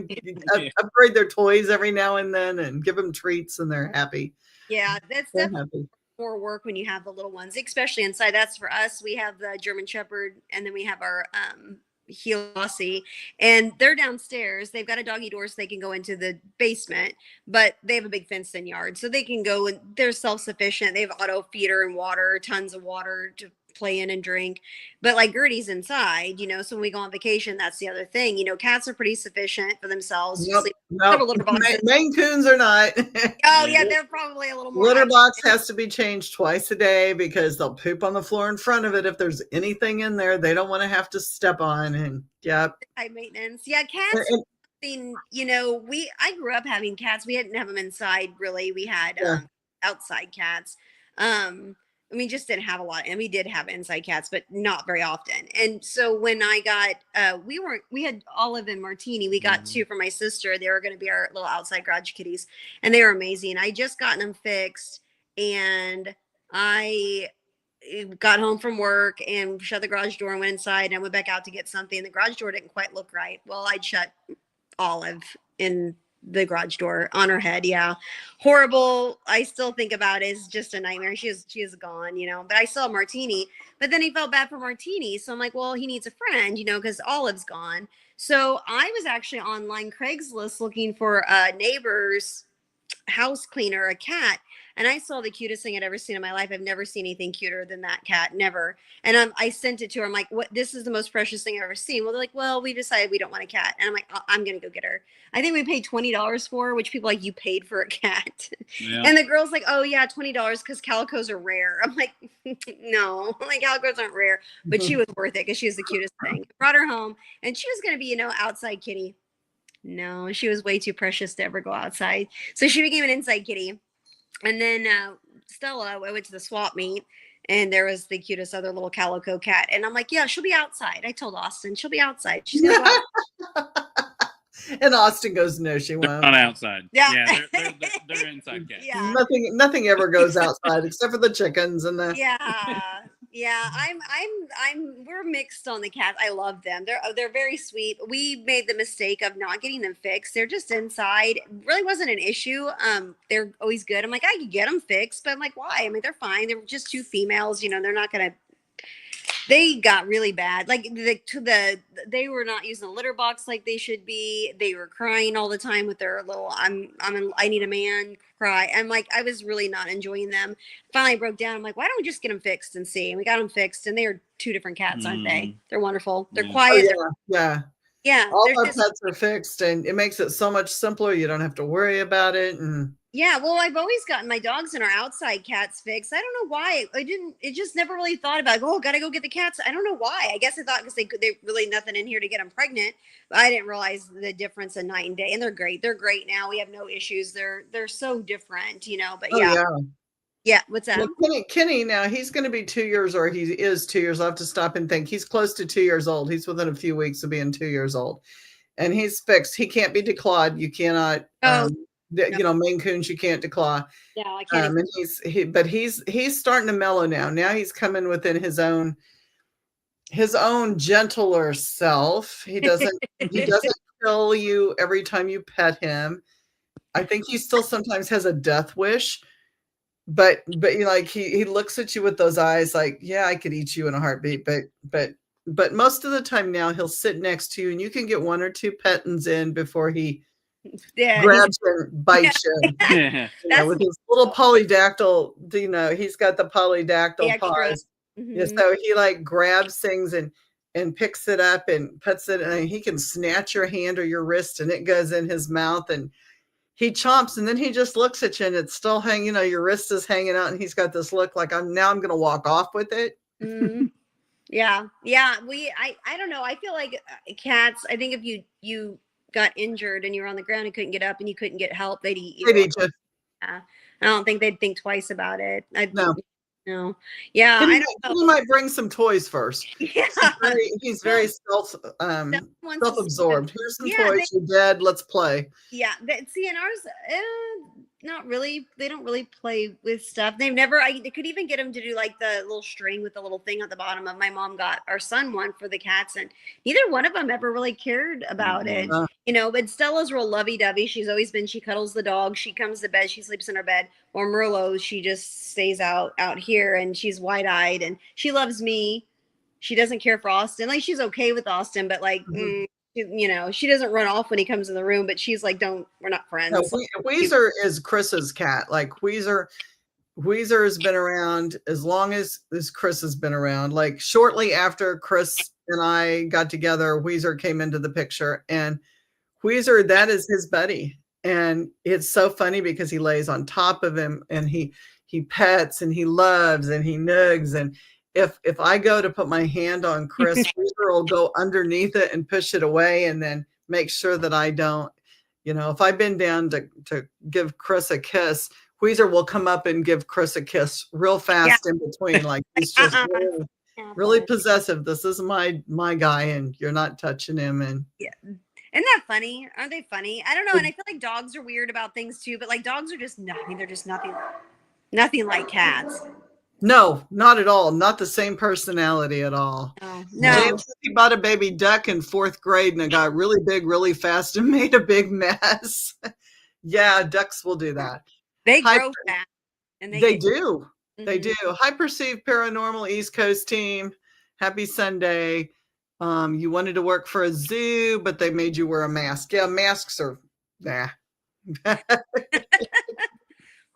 upgrade their toys every now and then and give them treats, and they're happy. Yeah, that's They're definitely happy. more work when you have the little ones, especially inside. That's for us. We have the German Shepherd, and then we have our Heel-Aussie, and they're downstairs. They've got a doggy door, so they can go into the basement, but they have a big fenced-in yard, so they can go and they're self-sufficient. They have auto feeder and water, tons of water to play in and drink. But like Gertie's inside, so when we go on vacation, that's the other thing. Cats are pretty sufficient for themselves. Nope, Sleep nope. several litter boxes. Maine Coons are not. Oh yeah, they're probably a little more Litter high box has to be changed twice a day because they'll poop on the floor in front of it if there's anything in there they don't want to have to step on. And yep. high maintenance. Yeah, cats. I grew up having cats. We didn't have them inside really. We had outside cats. Just didn't have a lot, and we did have inside cats, but not very often. And so when I got, we had Olive and Martini. We got two for my sister. They were going to be our little outside garage kitties, and they were amazing. I just gotten them fixed, and I got home from work and shut the garage door and went inside, and I went back out to get something. The garage door didn't quite look right. Well, I'd shut Olive in the garage door on her head. Yeah. Horrible. I still think about it. It's just a nightmare. She is gone, but I still have Martini, but then he felt bad for Martini. So I'm like, well, he needs a friend, because Olive's gone. So I was actually online Craigslist looking for a neighbor's house cleaner, a cat. And I saw the cutest thing I'd ever seen in my life. I've never seen anything cuter than that cat, never. And I sent it to her. I'm like, "What? This is the most precious thing I've ever seen." Well, they're like, "Well, we decided we don't want a cat." And I'm like, "I'm gonna go get her." I think we paid $20 for her, which people are like, "You paid for a cat?" Yeah. And the girl's like, "Oh yeah, $20 because calicos are rare." I'm like, "No, like calicos aren't rare," but she was worth it because she was the cutest thing. Brought her home, and she was gonna be, outside kitty. No, she was way too precious to ever go outside, so she became an inside kitty. And then Stella, I went to the swap meet, and there was the cutest other little calico cat. And I'm like, yeah, she'll be outside. I told Austin, she'll be outside. She's going to go outside. And Austin goes, no, she They're won't. not outside. Yeah. They're inside cats. Yeah. Nothing ever goes outside except for the chickens and the. Yeah. We're mixed on the cats. I love them. They're very sweet. We made the mistake of not getting them fixed. They're just inside. Really wasn't an issue. They're always good. I'm like, I could get them fixed, but I'm like, why? I mean, they're fine. They're just two females. They're not gonna. They got really bad. Like they were not using the litter box like they should be. They were crying all the time with their little I need a man cry. I'm like, I was really not enjoying them. Finally I broke down. I'm like, why don't we just get them fixed and see? And we got them fixed, and they are two different cats, aren't they? They're wonderful. They're quiet. Yeah. All our pets are fixed, and it makes it so much simpler. You don't have to worry about it. And Yeah, well, I've always gotten my dogs and our outside cats fixed. I don't know why. I didn't. It just never really thought about. Oh, gotta go get the cats. I don't know why. I guess I thought because they really nothing in here to get them pregnant. But I didn't realize the difference in night and day. And they're great. They're great now. We have no issues. They're so different, you know. But Oh yeah, yeah. yeah. What's that? Well, Kenny now he's going to be 2 years, or he is 2 years. I'll have to stop and think. He's close to 2 years old. He's within a few weeks of being 2 years old, and he's fixed. He can't be declawed. You cannot. Oh no. Maine Coons you can't declaw. Yeah, I can't. And he's starting to mellow now. Now he's coming within his own gentler self. He doesn't kill you every time you pet him. I think he still sometimes has a death wish, but like he looks at you with those eyes like, yeah, I could eat you in a heartbeat, but most of the time now he'll sit next to you and you can get one or two pettings in before he Yeah, grabs you and bites you. Yeah. With his little polydactyl, he's got the polydactyl paws. Yeah, Mm-hmm. so he like grabs things and picks it up and puts it, and he can snatch your hand or your wrist and it goes in his mouth and he chomps and then he just looks at you and it's still hanging, your wrist is hanging out and he's got this look like I'm going to walk off with it. Mm-hmm. Yeah, yeah. I don't know. I feel like cats. I think if you got injured and you were on the ground and couldn't get up and you couldn't get help, they'd eat you. They'd eat you. Yeah. I don't think they'd think twice about it. No. No. Yeah, He I don't know. He might bring some toys first. Yeah. He's very self-absorbed. Here's some toys. You're dead. Let's play. Yeah. See, in ours, not really. They don't really play with stuff. They've never. They could even get them to do like the little string with the little thing at the bottom of. My mom got our son one for the cats, and neither one of them ever really cared about it. But Stella's real lovey-dovey. She's always been. She cuddles the dog. She comes to bed. She sleeps in her bed. Or Merlot, she just stays out here, and she's wide-eyed, and she loves me. She doesn't care for Austin. Like she's okay with Austin, but like. She doesn't run off when he comes in the room, but she's like, we're not friends. No, Weezer is Chris's cat. Like Weezer has been around as long as Chris has been around. Like shortly after Chris and I got together, Weezer came into the picture, and Weezer, that is his buddy. And it's so funny because he lays on top of him and he pets and he loves and he nugs. And if I go to put my hand on Chris, Weezer will go underneath it and push it away and then make sure that I don't, if I bend down to give Chris a kiss, Weezer will come up and give Chris a kiss real fast in between. Like he's just really possessive. This is my guy and you're not touching him. And yeah. Isn't that funny? Aren't they funny? I don't know. And I feel like dogs are weird about things too, but like dogs are just nothing. They're just nothing like cats. No, not at all. Not the same personality at all. No. James, he bought a baby duck in 4th grade and it got really big, really fast and made a big mess. Yeah, ducks will do that. They grow fast. And they do. Mm-hmm. They do. High Perceived Paranormal East Coast team. Happy Sunday. You wanted to work for a zoo, but they made you wear a mask. Yeah, masks are nah.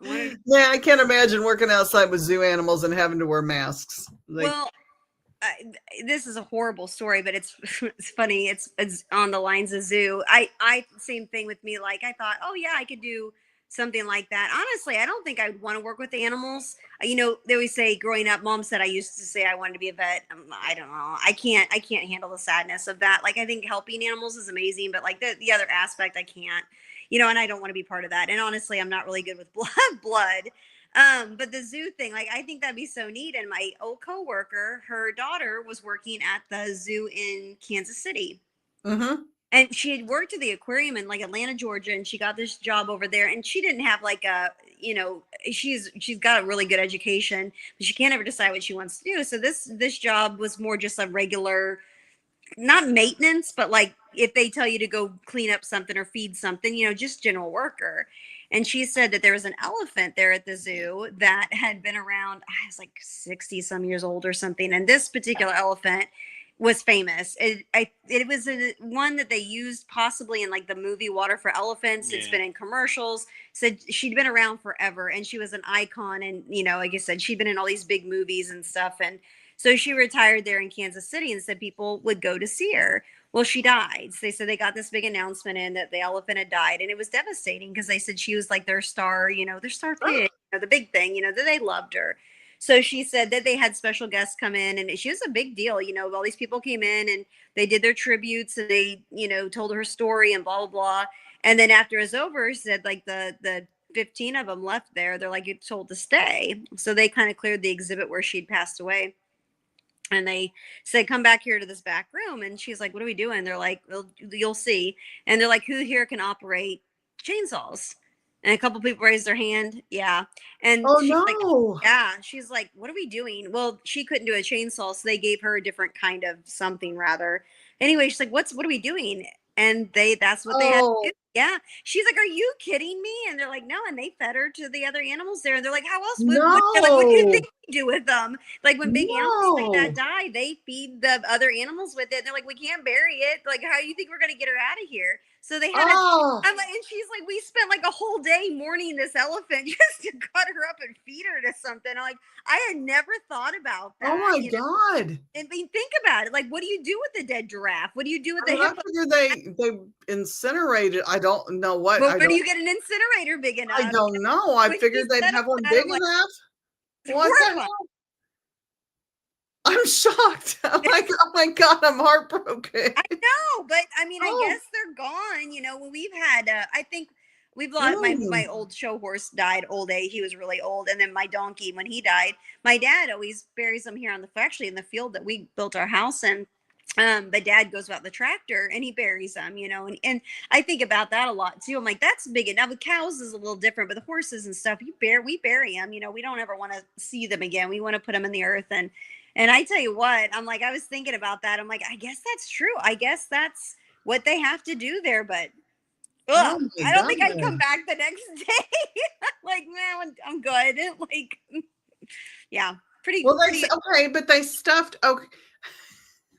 Yeah, I can't imagine working outside with zoo animals and having to wear masks. This is a horrible story, but it's funny. It's on the lines of zoo. I same thing with me. Like I thought, oh yeah, I could do something like that. Honestly, I don't think I would want to work with animals. They always say growing up, mom said I used to say I wanted to be a vet. I don't know. I can't handle the sadness of that. Like I think helping animals is amazing, but like the other aspect I can't, and I don't want to be part of that. And honestly, I'm not really good with blood. But the zoo thing, like I think that'd be so neat. And my old coworker, her daughter was working at the zoo in Kansas City. Mm-hmm. And she had worked at the aquarium in like Atlanta, Georgia, and she got this job over there. And she didn't have like she's got a really good education, but she can't ever decide what she wants to do. So this job was more just a regular, not maintenance, but like if they tell you to go clean up something or feed something, just general worker. And she said that there was an elephant there at the zoo that had been around, I was like 60 some years old or something. And this particular elephant was famous. It was one that they used possibly in like the movie Water for Elephants. Yeah. It's been in commercials. Said she'd been around forever and she was an icon. And, like I said, she'd been in all these big movies and stuff. And so she retired there in Kansas City and said people would go to see her. Well, she died. So they said they got this big announcement in that the elephant had died, and it was devastating because they said she was like their star, their star pig, the big thing, that they loved her. So she said that they had special guests come in, and she was a big deal. All these people came in and they did their tributes, and they, told her story and blah blah blah. And then after it was over, said like the 15 of them left there. They're like, you're told to stay. So they kind of cleared the exhibit where she'd passed away. And they said, come back here to this back room. And she's like, what are we doing? They're like, well, you'll see. And they're like, who here can operate chainsaws? And a couple people raised their hand. Yeah. And Oh she's like, no. yeah. She's like, what are we doing? Well, she couldn't do a chainsaw. So they gave her a different kind of something rather. Anyway, she's like, what are we doing? And that's what they had to Oh do. Yeah. She's like, are you kidding me? And they're like, no. And they fed her to the other animals there. And they're like, how else what do you no. think we do with them? Like when big animals like No. that die, they feed the other animals with it. They're like, we can't bury it. Like, how do you think we're gonna get her out of here? So they had Oh. I'm like, and she's like, we spent like a whole day mourning this elephant just to cut her up and feed her to something. I'm like, I had never thought about that. Oh my God. I mean, think about it. Like, what do you do with the dead giraffe? What do you do with I the mean, I hippo? figured they incinerated. I don't know what. Well, where do you get an incinerator big enough? I don't know. I But figured she they'd said have one about big it, like, enough. it's What the horrifying. hell? I'm shocked. I'm like, oh my God, I'm heartbroken. I know, but I mean, I Oh. guess they're gone. When we've had, I think we've lost my old show horse died old age. He was really old, and then my donkey when he died. My dad always buries them here actually in the field that we built our house in. But dad goes about the tractor and he buries them, and I think about that a lot too. I'm like, that's big enough. With cows is a little different, but the horses and stuff, we bury them. We don't ever want to see them again. We want to put them in the earth. And I tell you what, I'm like, I was thinking about that. I'm like, I guess that's true. I guess that's what they have to do there. But Oh I my don't think I'd God. come back the next day. Like, man, I'm good. Like, yeah, Well, pretty. okay, but they stuffed. Okay,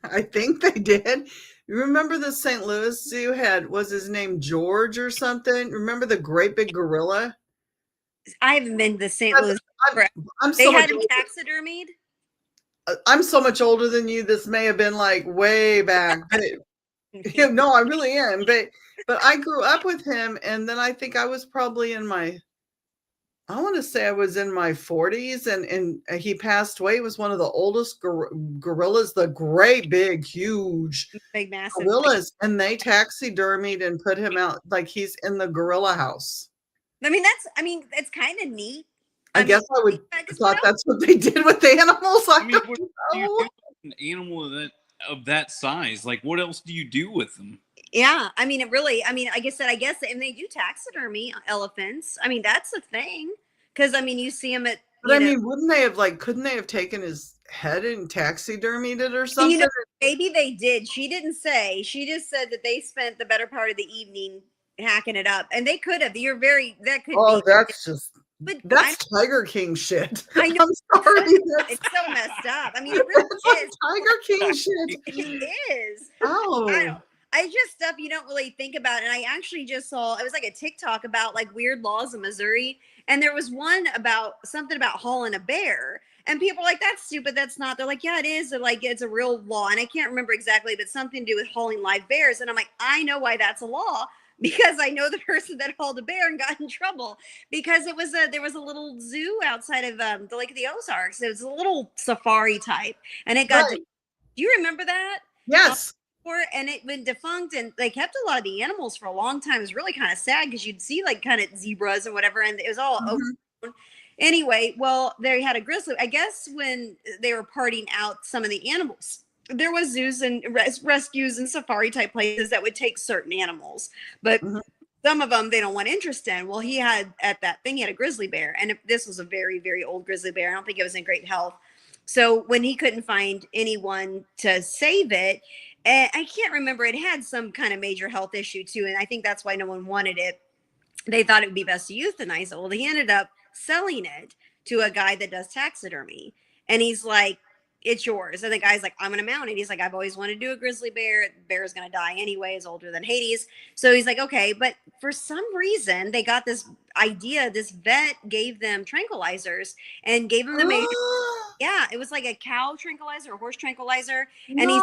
I think they did. You remember the St. Louis Zoo was his name George or something? Remember the great big gorilla? I haven't been to St. Louis. I'm, I'm They so much had him older. taxidermied. I'm so much older than you. This may have been like way back, but no, I really am. But I grew up with him, and then I think I was probably I want to say I was in my 40s, and he passed away. He was one of the oldest gorillas, the great, big, huge Big, massive. gorillas, and they taxidermied and put him out like he's in the gorilla house. I mean, it's kind of neat. I guess I would thought that's what they did with the animals. I mean, what don't do you know. do with an animal of that size? Like, what else do you do with them? Yeah, I mean, like I said, I guess, and they do taxidermy elephants. I mean, that's a thing. Because, I mean, you see them at, But I mean, couldn't they have taken his head and taxidermied it or and, something? maybe they did. She didn't say. She just said that they spent the better part of the evening hacking it up. And they could have. That could Oh, be. that's just, But that's Tiger King shit. I know. I'm sorry. It's so messed up. I mean, it really is. Tiger King shit. It is. Oh. I just stuff you don't really think about. And I actually just saw, it was like a TikTok about like weird laws in Missouri. And there was one about something about hauling a bear. And people are like, that's stupid. That's not. They're like, yeah, it is. They're like, it's a real law. And I can't remember exactly, but something to do with hauling live bears. And I'm like, I know why that's a law. Because I know the person that hauled a bear and got in trouble because there was a little zoo outside of the Lake of the Ozarks. It was a little safari type, and it got. Right. Do you remember that? Yes. And it went defunct, and they kept a lot of the animals for a long time. It was really kind of sad because you'd see like kind of zebras and whatever, and it was all overgrown. Anyway, well, they had a grizzly. I guess when they were parting out some of the animals, there was zoos and rescues and safari type places that would take certain animals, but some of them they don't want interest in. Well, he had a grizzly bear, and this was a very, very old grizzly bear. I don't think it was in great health. So when he couldn't find anyone to save it, and I can't remember, it had some kind of major health issue too, and I think that's why no one wanted it. They thought it would be best to euthanize it. Well, he ended up selling it to a guy that does taxidermy, and he's like, it's yours. And the guy's like, I'm going to mount it. He's like, I've always wanted to do a grizzly bear. The bear is going to die anyway. It's older than Hades. So he's like, okay. But for some reason, they got this idea. This vet gave them tranquilizers and gave them the major. Yeah, it was like a cow tranquilizer, a horse tranquilizer. And he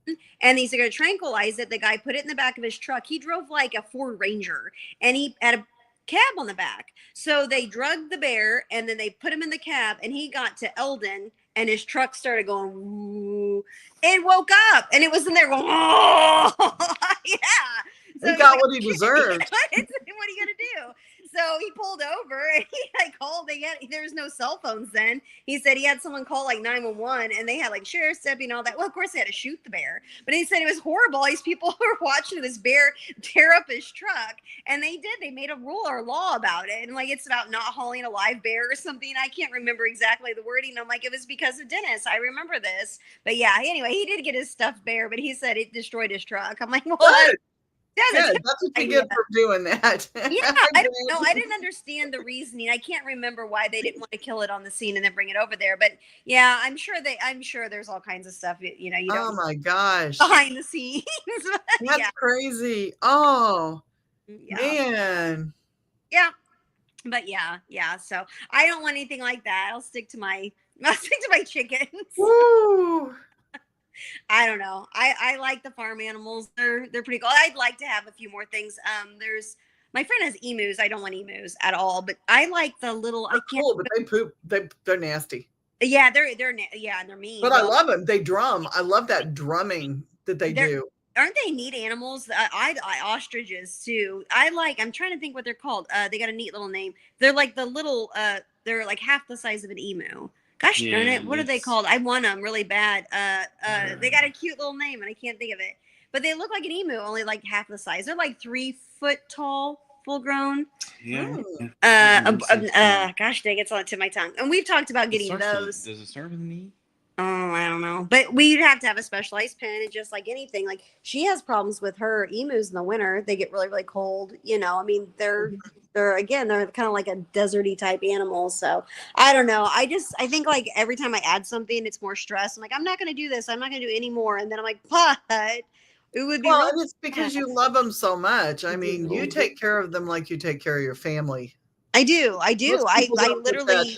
said, and he's going to tranquilize it. The guy put it in the back of his truck. He drove like a Ford Ranger, and he had a cab on the back. So they drugged the bear, and then they put him in the cab, and he got to Eldon, and his truck started going, woo, and woke up, and it was in there going, oh, yeah. So he got like, what he deserved. what are you going to do? So he pulled over and he called. There's no cell phones then. He said he had someone call like 911 and they had like sheriff's deputy and all that. Well, of course they had to shoot the bear, but he said it was horrible. These people were watching this bear tear up his truck, and they did. They made a rule or law about it, and like it's about not hauling a live bear or something. I can't remember exactly the wording. I'm like, it was because of Dennis. I remember this, but yeah. Anyway, he did get his stuffed bear, but he said it destroyed his truck. I'm like, what? Yeah, that's what you get for doing that. Yeah, I don't know. I didn't understand the reasoning. I can't remember why they didn't want to kill it on the scene and then bring it over there. But yeah, I'm sure there's all kinds of stuff. You don't. Oh my gosh! Behind the scenes. That's crazy. Oh man. Yeah, but yeah. So I don't want anything like that. I'll stick to my chickens. Woo. I don't know. I like the farm animals. They're pretty cool. I'd like to have a few more things. There's my friend has emus. I don't want emus at all, but I like the little. I can't. Cool, but they poop. They're nasty. Yeah, they're mean. But I love them. They drum. I love that drumming that they do. Aren't they neat animals? I ostriches too. I'm trying to think what they're called. They got a neat little name. They're like the little. They're like half the size of an emu. Gosh darn it, what are they called? I want them really bad. They got a cute little name and I can't think of it. But they look like an emu, only like half the size. They're like 3 foot tall, full grown. Yeah. Gosh dang, it's on the tip of my tongue. And we've talked about getting those. Does it start with an E? Oh, I don't know. But we'd have to have a specialized pen, and just like anything, like she has problems with her emus in the winter. They get really, really cold. I mean, they're kind of like a deserty type animal. So I don't know. I think like every time I add something, it's more stress. I'm like, I'm not going to do this. I'm not going to do any more. And then I'm like, but it would be. Well, and it's because you love them so much. I mean, you take care of them like you take care of your family. I do. I literally.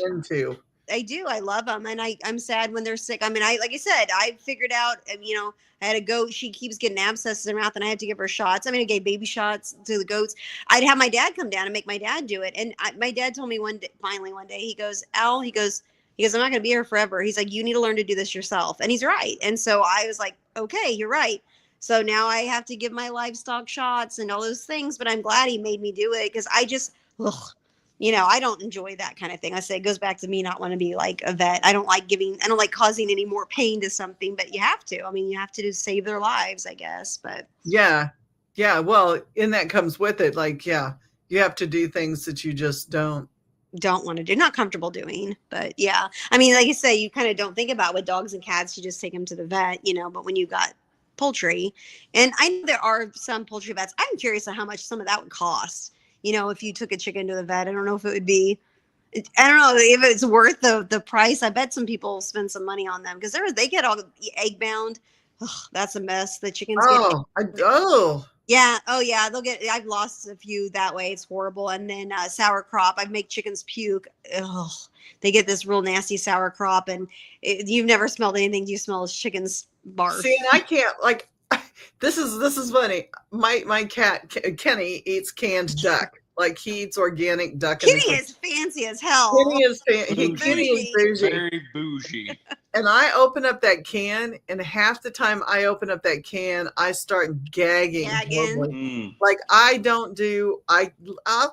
I do. I love them. And I'm sad when they're sick. I mean, like I said, I figured out, I had a goat. She keeps getting abscesses in her mouth and I had to give her shots. I mean, I gave baby shots to the goats. I'd have my dad come down and make my dad do it. And my dad told me one day, he goes, Al, he goes, I'm not going to be here forever. He's like, you need to learn to do this yourself. And he's right. And so I was like, okay, you're right. So now I have to give my livestock shots and all those things, but I'm glad he made me do it because I just, I don't enjoy that kind of thing. I say it goes back to me not want to be like a vet. I don't like causing any more pain to something, but you have to. I mean, you have to just save their lives, I guess. But yeah. Well, and that comes with it. Like, yeah, you have to do things that you just don't want to do, not comfortable doing. But yeah, I mean, like you say, you kind of don't think about with dogs and cats. You just take them to the vet, but when you got poultry, and I know there are some poultry vets. I'm curious on how much some of that would cost. If you took a chicken to the vet, I don't know if it would be, I don't know if it's worth the price. I bet some people spend some money on them because they get all egg bound. Ugh, that's a mess. The chickens Yeah. Oh yeah. I've lost a few that way. It's horrible. And then sour crop. I make chickens puke. Ugh. They get this real nasty sour crop, and you've never smelled anything. You smell chickens barf. See, and I can't like. This is funny. My cat Kenny eats canned duck. Like he eats organic duck. Kenny is fancy as hell. Kenny is bougie. Very bougie. And I open up that can, and half the time I open up that can, I start gagging. Like I'll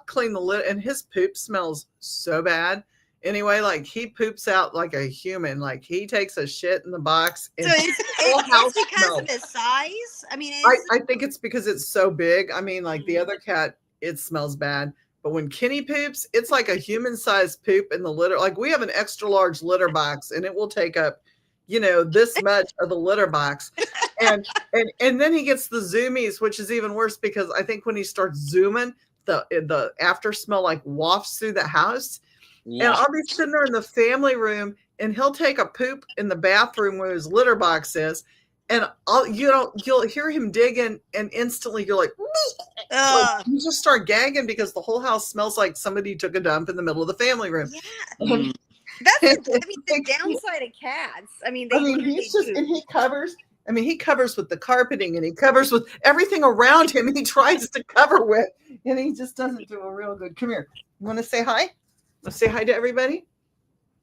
clean the lid, and his poop smells so bad. Anyway, like he poops out like a human. Like he takes a shit in the box. And so it's because of his size. I mean, I think it's because it's so big. I mean, like the other cat, it smells bad. But when Kenny poops, it's like a human-sized poop in the litter. Like we have an extra large litter box, and it will take up, this much of the litter box. And then he gets the zoomies, which is even worse because I think when he starts zooming, the after smell like wafts through the house. Yeah. And I'll be sitting there in the family room, and he'll take a poop in the bathroom where his litter box is, and you'll hear him digging, and instantly you're like you just start gagging because the whole house smells like somebody took a dump in the middle of the family room. Yeah, that's the downside of cats. I mean, he's just and he covers. I mean, he covers with the carpeting and he covers with everything around him. He tries to cover with, and he just doesn't do a real good. Come here. You want to say hi? Want to say hi to everybody?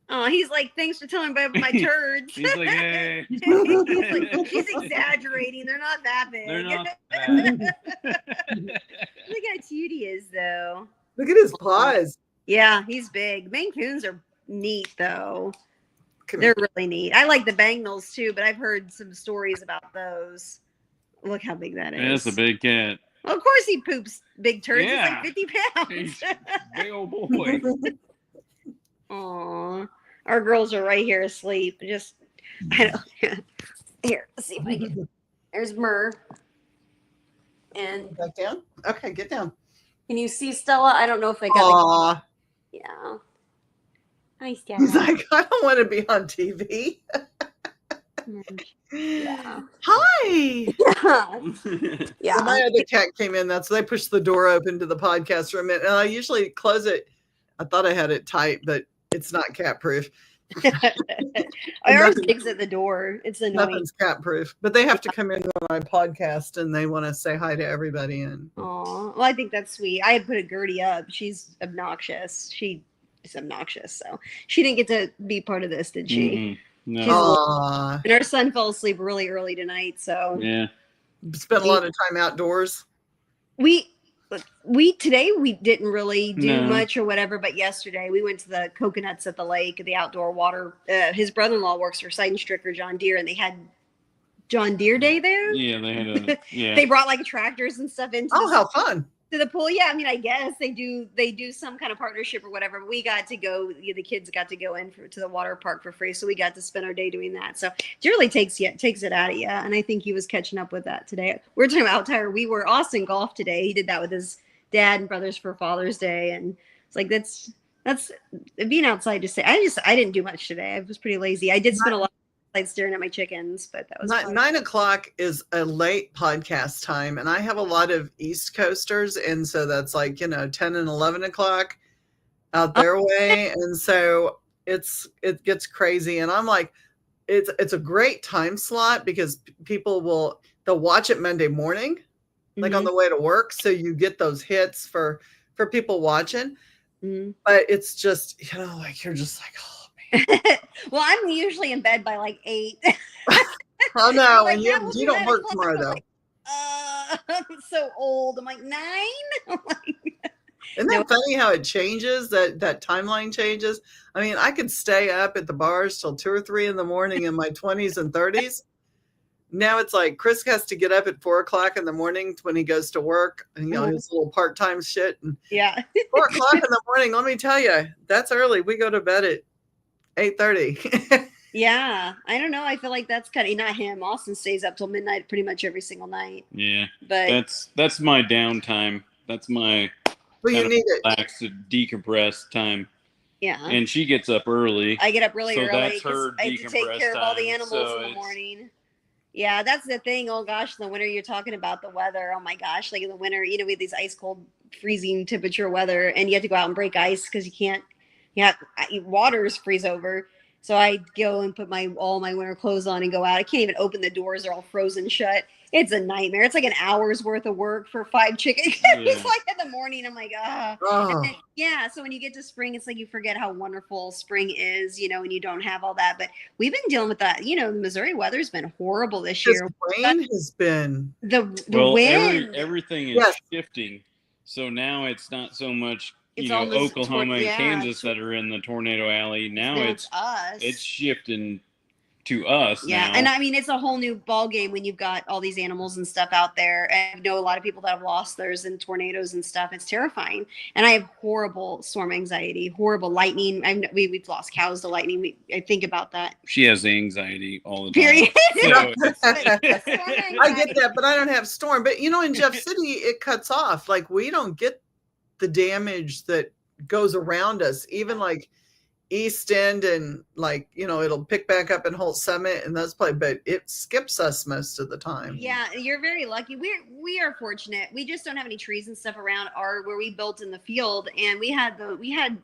Oh, he's like, thanks for telling me about my turds. He's like, hey. He's exaggerating. They're not that big. They're not bad. Look how cute he is, though. Look at his paws. Yeah, he's big. Maine Coons are neat, though. Come They're here. really neat. I like the Bangles, too, but I've heard some stories about those. Look how big that is. Yeah, that's a big cat. Well, of course he poops big turds. Yeah. He's like 50 pounds. He's a big old boy. Aw. Our girls are right here asleep. Just, I don't, here, let's see if I can. There's Myrrh. And Back down? Okay, get down. can you see Stella? I don't know if I got Aw. Yeah. Hi, He's Stella. like, I don't want to be on TV. Yeah. Hi. Yeah. Well, my other cat came in. That's they pushed the door open to the podcast room, and I usually close it. I thought I had it tight, but it's not cat proof. I always digs at the door. It's annoying. Nothing's cat proof, but they have to come in on my podcast and they want to say hi to everybody. And Aw. Well, I think that's sweet. I had put a Gertie up. She's obnoxious. She is obnoxious, so she didn't get to be part of this, did she? Mm-mm. No. Aw, And our son fell asleep really early tonight, so Yeah. spent a lot of time outdoors. we today we didn't really do No. much or whatever, but yesterday we went to the coconuts at the lake, the outdoor water. His brother-in-law works for Sight and Stricker John Deere, and they had John Deere Day there. Yeah, they had a yeah. They brought like tractors and stuff into Oh, how fun! to the pool. Yeah, I mean, I guess they do some kind of partnership or whatever. But we got to go. The kids got to go in to the water park for free, so we got to spend our day doing that. So it really takes it out of you. And I think he was catching up with that today. We're talking about how tired we were. Austin golfed today. He did that with his dad and brothers for Father's Day, and it's like that's being outside to say. I didn't do much today. I was pretty lazy. I did spend a lot of time staring at my chickens, but that was fun. 9 o'clock is a late podcast time, and I have a lot of East Coasters, and so that's like 10 and 11 o'clock out their way, and so it gets crazy. And I'm like, it's a great time slot because they'll watch it Monday morning, like on the way to work, so you get those hits for people watching. But it's just like you're just like, oh man. Well, I'm usually in bed by like 8. Oh no, Like, and yeah, you we'll you do don't 9 work o'clock. tomorrow I'm though. like, I'm so old. I'm like 9. I'm like, Isn't that funny how it changes? That timeline changes. I mean, I could stay up at the bars till 2 or 3 in the morning in my 20s and 30s. Now it's like Chris has to get up at 4 o'clock in the morning when he goes to work, and his little part-time shit. And yeah. 4 o'clock in the morning, let me tell you, that's early. We go to bed at 8:30. Yeah. I don't know. I feel like that's kind of not him. Austin stays up till midnight pretty much every single night. Yeah. But That's my downtime. That's my Well, you kind of need it. relax to decompress time. yeah. And she gets up early. I get up really So early that's because her I have to take care of all the decompress animals time, so in the it's- morning. Yeah, that's the thing. Oh gosh, in the winter you're talking about the weather. Oh my gosh, like in the winter, we have these ice cold, freezing temperature weather, and you have to go out and break ice because you can't. Yeah, waters freeze over. So I go and put all my winter clothes on and go out. I can't even open the doors; they're all frozen shut. It's a nightmare. It's like an hour's worth of work for 5 chickens. It's like in the morning, I'm like, ah. Oh, Yeah, so when you get to spring, it's like you forget how wonderful spring is, and you don't have all that. But we've been dealing with that. The Missouri weather's been horrible this this year. rain has been. The Well, wind. everything is Yes. shifting. So now it's not so much, It's almost Oklahoma and yeah, Kansas that are in the tornado alley. Now it's us. shifting to us Yeah, now. and I mean it's a whole new ball game when you've got all these animals and stuff out there. And I know a lot of people that have lost theirs in tornadoes and stuff. It's terrifying. And I have horrible storm anxiety, horrible lightning. We've lost cows to lightning. I think about that. She has anxiety all the time. Period. So I get that, but I don't have storm. But in Jeff City, it cuts off. Like we don't get the damage that goes around us. Even like East End and like it'll pick back up in Holt Summit and those places, but it skips us most of the time. Yeah, you're very lucky. We are fortunate. We just don't have any trees and stuff around where we built in the field, and we had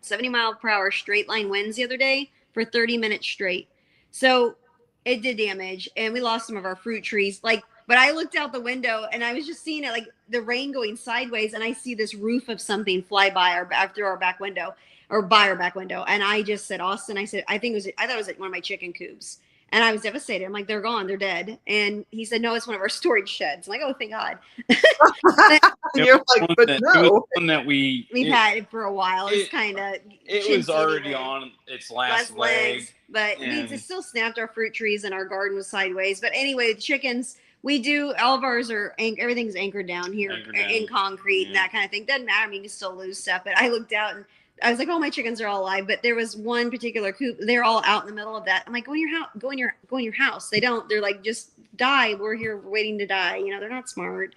70 mile per hour straight line winds the other day for 30 minutes straight. So It did damage, and we lost some of our fruit trees. Like, but I looked out the window and I was just seeing it, like the rain going sideways, and I see this roof of something fly by our back through our back window, or by our back window. And I just said, Austin, I said, I thought it was like one of my chicken coops. And I was devastated. I'm like, they're gone, they're dead. And he said, no, it's one of our storage sheds. I'm like, oh, thank God. You're like, but It no. was one that we've had it for a while. It's kind of, it was already on its last leg, but we still snapped our fruit trees, and our garden was sideways. But anyway, the chickens, we do, all of ours are, everything's anchored down here in concrete and that kind of thing. Doesn't matter. I mean, you can still lose stuff. But I looked out and I was like, oh, my chickens are all alive. But there was one particular coop. They're all out in the middle of that. I'm like, go in your house. Go in your house. They don't. They're like, just die. We're here waiting to die. You know, they're not smart.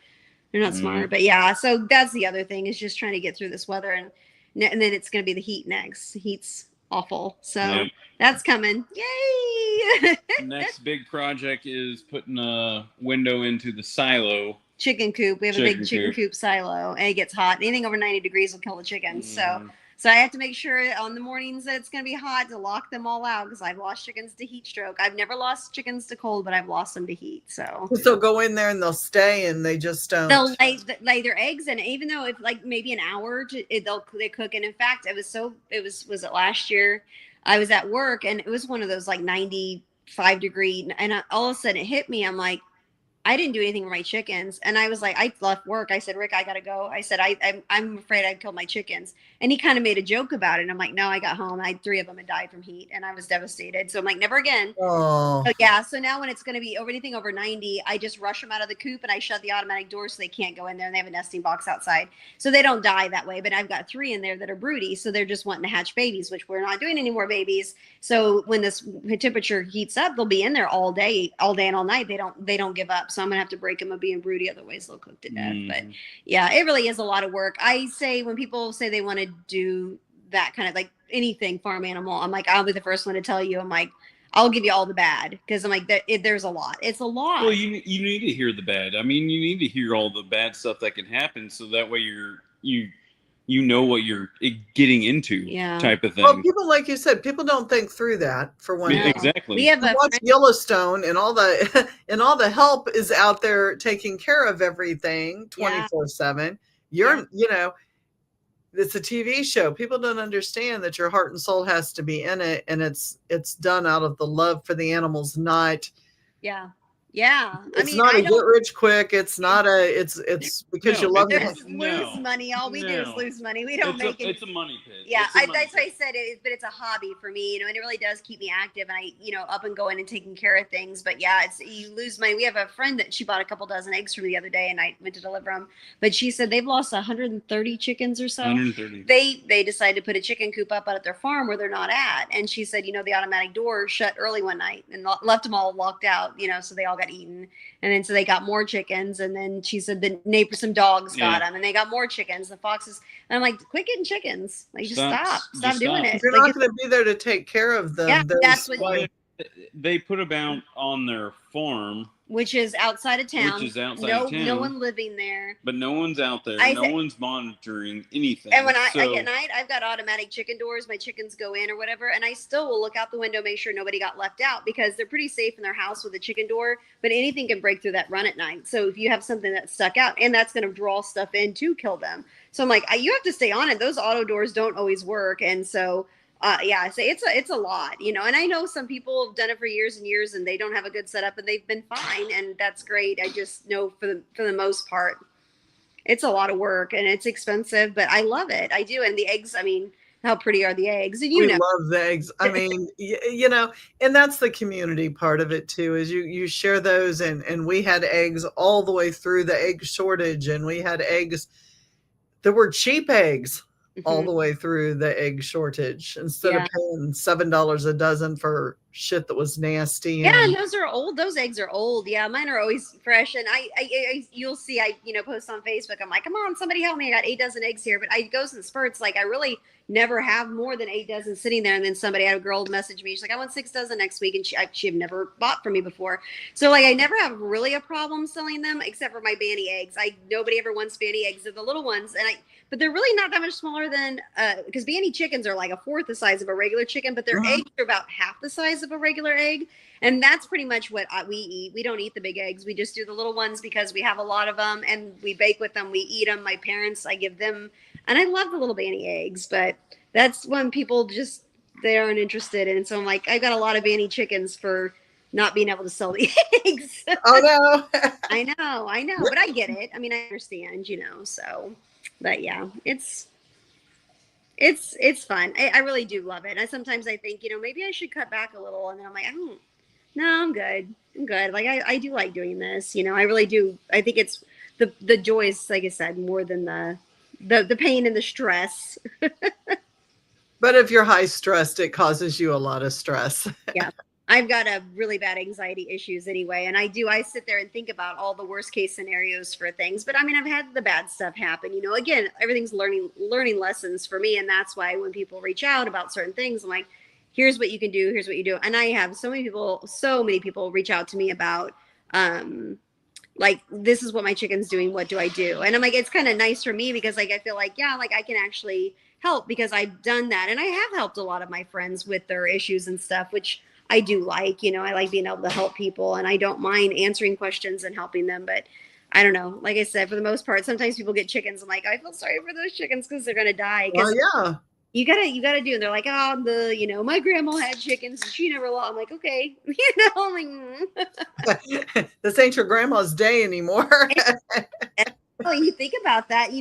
They're not smart. But yeah, so that's the other thing, is just trying to get through this weather, and then it's going to be the heat next. The heat's awful. So that's coming. Yay! Next big project is putting a window into the silo. Chicken coop. We have a big chicken coop silo, and it gets hot. Anything over 90 degrees will kill the chickens. So I have to make sure on the mornings that it's going to be hot to lock them all out, because I've lost chickens to heat stroke. I've never lost chickens to cold, but I've lost them to heat. So go in there and they'll stay, and they just don't. They'll lay their eggs, and even though it's like maybe an hour, they cook. And in fact, was it last year? I was at work, and it was one of those like 95-degree, and all of a sudden it hit me. I'm like, I didn't do anything with my chickens. And I was like, I left work. I said, Rick, I got to go. I said, I'm afraid I'd killed my chickens. And he kind of made a joke about it. And I'm like, no, I got home. 3 of them had died from heat, and I was devastated. So I'm like, never again. Oh. So yeah. So now when it's going to be anything over 90, I just rush them out of the coop, and I shut the automatic door so they can't go in there, and they have a nesting box outside. So they don't die that way. But I've got 3 in there that are broody. So they're just wanting to hatch babies, which we're not doing any more babies. So when this temperature heats up, they'll be in there all day and all night. They don't give up. So I'm going to have to break them of being broody. Otherwise they'll cook to death. But yeah, it really is a lot of work. I say, when people say they want to do that kind of like anything farm animal, I'm like, I'll be the first one to tell you. I'm like, I'll give you all the bad, because I'm like, there's a lot. It's a lot. Well, you need to hear the bad. I mean, you need to hear all the bad stuff that can happen, so that way you know what you're getting into, type of thing. Well, people, like you said, people don't think through that, for one thing. Exactly. We have watch Yellowstone, and all the help is out there taking care of everything 24/7. It's a TV show. People don't understand that your heart and soul has to be in it, and it's done out of the love for the animals, not. Yeah. It's not a get rich quick. It's not it's because you love them. Lose money. All we do is lose money. We don't make it. It's a money pit. Yeah, that's why I said it. But it's a hobby for me, and it really does keep me active, and I, up and going and taking care of things. But yeah, you lose money. We have a friend that she bought a couple dozen eggs from me the other day, and I went to deliver them. But she said they've lost 130 chickens or so. 130. They decided to put a chicken coop up out at their farm where they're not at, and she said, the automatic door shut early one night and left them all locked out. So they all got eaten, and then so they got more chickens, and then she said the neighbor, some dogs got them, and they got more chickens. The foxes, and I'm like, quit getting chickens, like just stop doing it. You're not going to be there to take care of them. Yeah, that's what they put about on their farm, which is outside of town. No one living there. But no one's out there. No one's monitoring anything. And when I get night, I've got automatic chicken doors. My chickens go in or whatever, and I still will look out the window, make sure nobody got left out, because they're pretty safe in their house with a chicken door. But anything can break through that run at night. So if you have something that's stuck out, and that's going to draw stuff in to kill them. So I'm like, you have to stay on it. Those auto doors don't always work, and so. I say it's a lot, and I know some people have done it for years and years, and they don't have a good setup, and they've been fine, and that's great. I just know for the most part, it's a lot of work, and it's expensive, but I love it. I do. And the eggs, I mean, how pretty are the eggs? And we love the eggs. I mean, and that's the community part of it too, is you share those, and we had eggs all the way through the egg shortage, and we had eggs that were cheap eggs. All the way through the egg shortage, instead of paying $7 a dozen for shit that was nasty. And those are old. Those eggs are old. Yeah, mine are always fresh. And I you'll see, I post on Facebook. I'm like, come on, somebody help me! I got 8 dozen eggs here, but it goes in spurts. Like I really never have more than 8 dozen sitting there. And then somebody had a girl message me. She's like, I want 6 dozen next week, and she had never bought from me before. So like I never have really a problem selling them, except for my Banny eggs. Nobody ever wants Banny eggs. They're the little ones, but they're really not that much smaller than because Banny chickens are like a fourth the size of a regular chicken, but their eggs are about half the size of a regular egg. And that's pretty much what we eat. We don't eat the big eggs. We just do the little ones because we have a lot of them and we bake with them. We eat them. My parents, I give them, and I love the little Banny eggs, but that's when people just, they aren't interested. And so I'm like, I've got a lot of Banny chickens for not being able to sell the eggs. Oh no. I know, but I get it. I mean, I understand, so, but yeah, it's fun. I really do love it. And sometimes I think, maybe I should cut back a little. And then I'm like, no, I'm good. I'm good. Like, I do like doing this, I really do. I think it's the joys, like I said, more than the pain and the stress. But if you're high stressed, it causes you a lot of stress. Yeah. I've got a really bad anxiety issues anyway. And I sit there and think about all the worst case scenarios for things. But I mean, I've had the bad stuff happen, again, everything's learning lessons for me. And that's why when people reach out about certain things, I'm like, here's what you can do. Here's what you do. And I have so many people reach out to me about, like, this is what my chicken's doing. What do I do? And I'm like, it's kind of nice for me because like, I feel like, yeah, like I can actually help because I've done that. And I have helped a lot of my friends with their issues and stuff, which I do like, I like being able to help people and I don't mind answering questions and helping them. But I don't know, like I said, for the most part, sometimes people get chickens. I'm like, I feel sorry for those chickens because they're going to die. Well, yeah. You gotta do. And they're like, oh, my grandma had chickens and she never lost. I'm like, okay, I'm like, This ain't your grandma's day anymore. Oh, you think about that,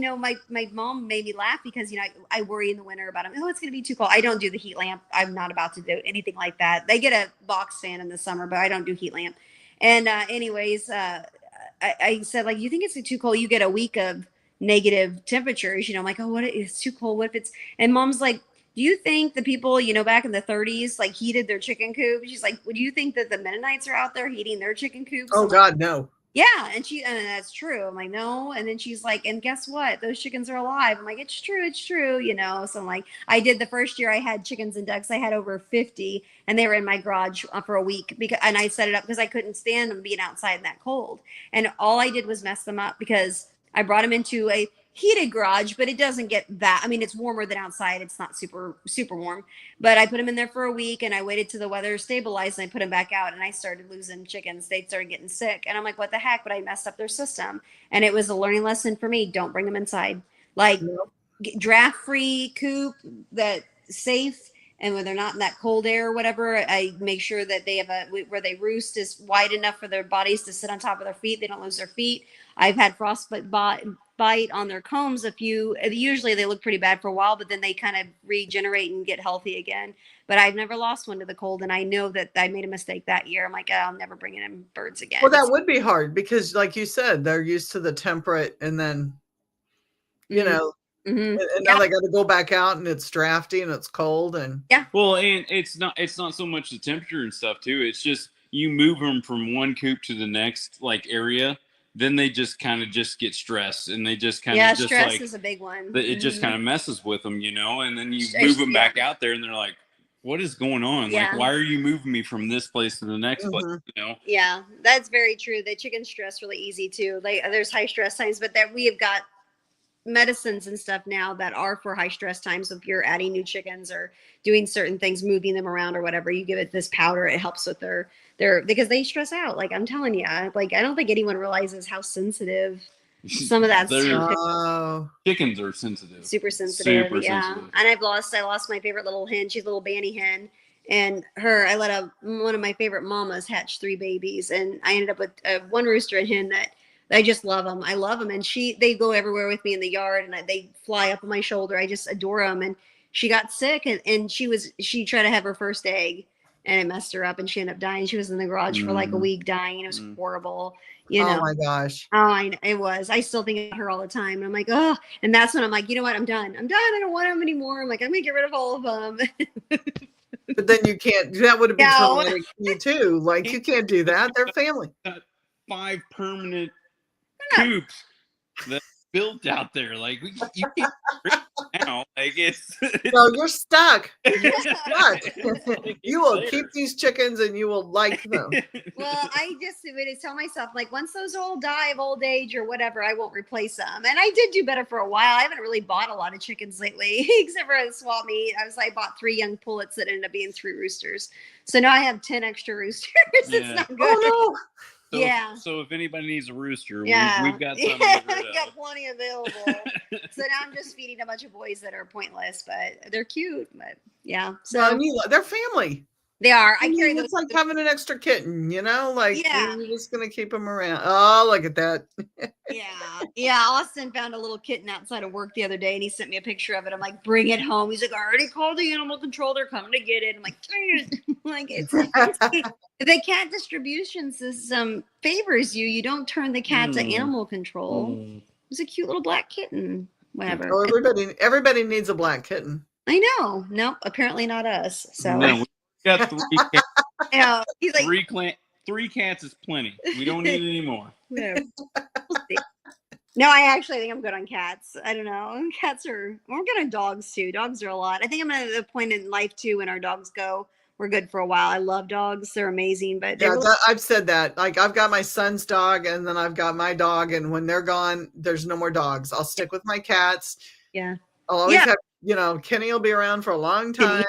my mom made me laugh because, I worry in the winter about them. Oh, it's going to be too cold. I don't do the heat lamp. I'm not about to do anything like that. They get a box fan in the summer, but I don't do heat lamp. And anyways, I said, like, you think it's too cold? You get a week of negative temperatures, I'm like, oh, what? It's too cold. What if it's, and mom's like, do you think the people, back in the 30s, like heated their chicken coops? She's like, would you think that the Mennonites are out there heating their chicken coops? Oh, God, no. Yeah. And that's true. I'm like, no. And then she's like, and guess what? Those chickens are alive. I'm like, it's true. So I'm like, I did the first year I had chickens and ducks. I had over 50 and they were in my garage for a week and I set it up because I couldn't stand them being outside in that cold. And all I did was mess them up because I brought them into a heated garage, but it doesn't get that. I mean, it's warmer than outside. It's not super, super warm, but I put them in there for a week and I waited till the weather stabilized and I put them back out and I started losing chickens. They started getting sick and I'm like, what the heck? But I messed up their system. And it was a learning lesson for me. Don't bring them inside. Like draft free coop that safe. And when they're not in that cold air or whatever, I make sure that they have where they roost is wide enough for their bodies to sit on top of their feet. They don't lose their feet. I've had frostbite bite on their combs usually they look pretty bad for a while, but then they kind of regenerate and get healthy again. But I've never lost one to the cold. And I know that I made a mistake that year. I'm like, oh, I'll never bring in birds again. Well, that would be hard because like you said, they're used to the temperate and then, and now they got to go back out and it's drafty and it's cold and Well, and it's not so much the temperature and stuff too. It's just you move them from one coop to the next like area, then they just kind of just get stressed and they just kind of just stress like is a big one. It just kind of messes with them, and then you move them back out there and they're like, what is going on? Yeah. Like, why are you moving me from this place to the next place? Yeah, that's very true. The chicken stress really easy too. Like there's high stress times, but that we have got medicines and stuff now that are for high stress times. If you're adding new chickens or doing certain things, moving them around or whatever, you give it this powder. It helps with their because they stress out. Like I'm telling you, like I don't think anyone realizes how sensitive some of that stuff. Chickens are sensitive, super sensitive. Sensitive. And I lost my favorite little hen. She's a little Banny hen. And I let one of my favorite mamas hatch 3 babies, and I ended up with one rooster and hen that I just love them. I love them, and they go everywhere with me in the yard, and they fly up on my shoulder. I just adore them. And she got sick, and she tried to have her first egg, and it messed her up, and she ended up dying. She was in the garage for like a week dying, and it was horrible. Oh my gosh. Oh, it was. I still think of her all the time. And I'm like, oh, and that's when I'm like, you know what? I'm done. I don't want them anymore. I'm like, I'm gonna get rid of all of them. But then you can't. That would have been traumatic for you too. Like you can't do that. They're family. 5 permanent coops. built out there. Like you can't breathe now. Like it's No, you're stuck. You're stuck. like, You it's will there. keep these chickens and you will like them. Well, I just would tell myself, like, once those all die of old age or whatever, I won't replace them. And I did do better for a while. I haven't really bought a lot of chickens lately, except for a swap meet. I bought 3 young pullets that ended up being 3 roosters. So now I have 10 extra roosters. Yeah. It's not good. Oh So, Yeah. So if anybody needs a rooster, Yeah. we've got some. Yeah, to get rid I've got of. plenty available. So now I'm just feeding a bunch of boys that are pointless, but they're cute. But yeah. no. So Well, they're family. they are. I I mean, carry those. it's like having an extra kitten, you know? Like, Yeah. you're just going to keep them around. Oh, look at that. Yeah. Austin found a little kitten outside of work the other day, and he sent me a picture of it. I'm like, bring it home. He's like, I already called the animal control. They're coming to get it. I'm like, dang it. Like, the cat distribution system favors you. You don't turn the cat to animal control. It's a cute little black kitten. Whatever. Oh, everybody needs a black kitten. I know. Nope. Apparently not us. So No, we got 3 cats. yeah, he's like 3 cats is plenty. We don't need any more. whatever. We'll see. No, I actually think I'm good on cats. I don't know. Cats are. We're good on dogs too. Dogs are a lot. I think I'm at the point in life too when our dogs go. We're good for a while. I love dogs. They're amazing. But Yeah, I've said that. Like, I've got my son's dog, and then I've got my dog, and when they're gone, there's no more dogs. I'll stick with my cats. Yeah. I'll always have, Kenny will be around for a long time.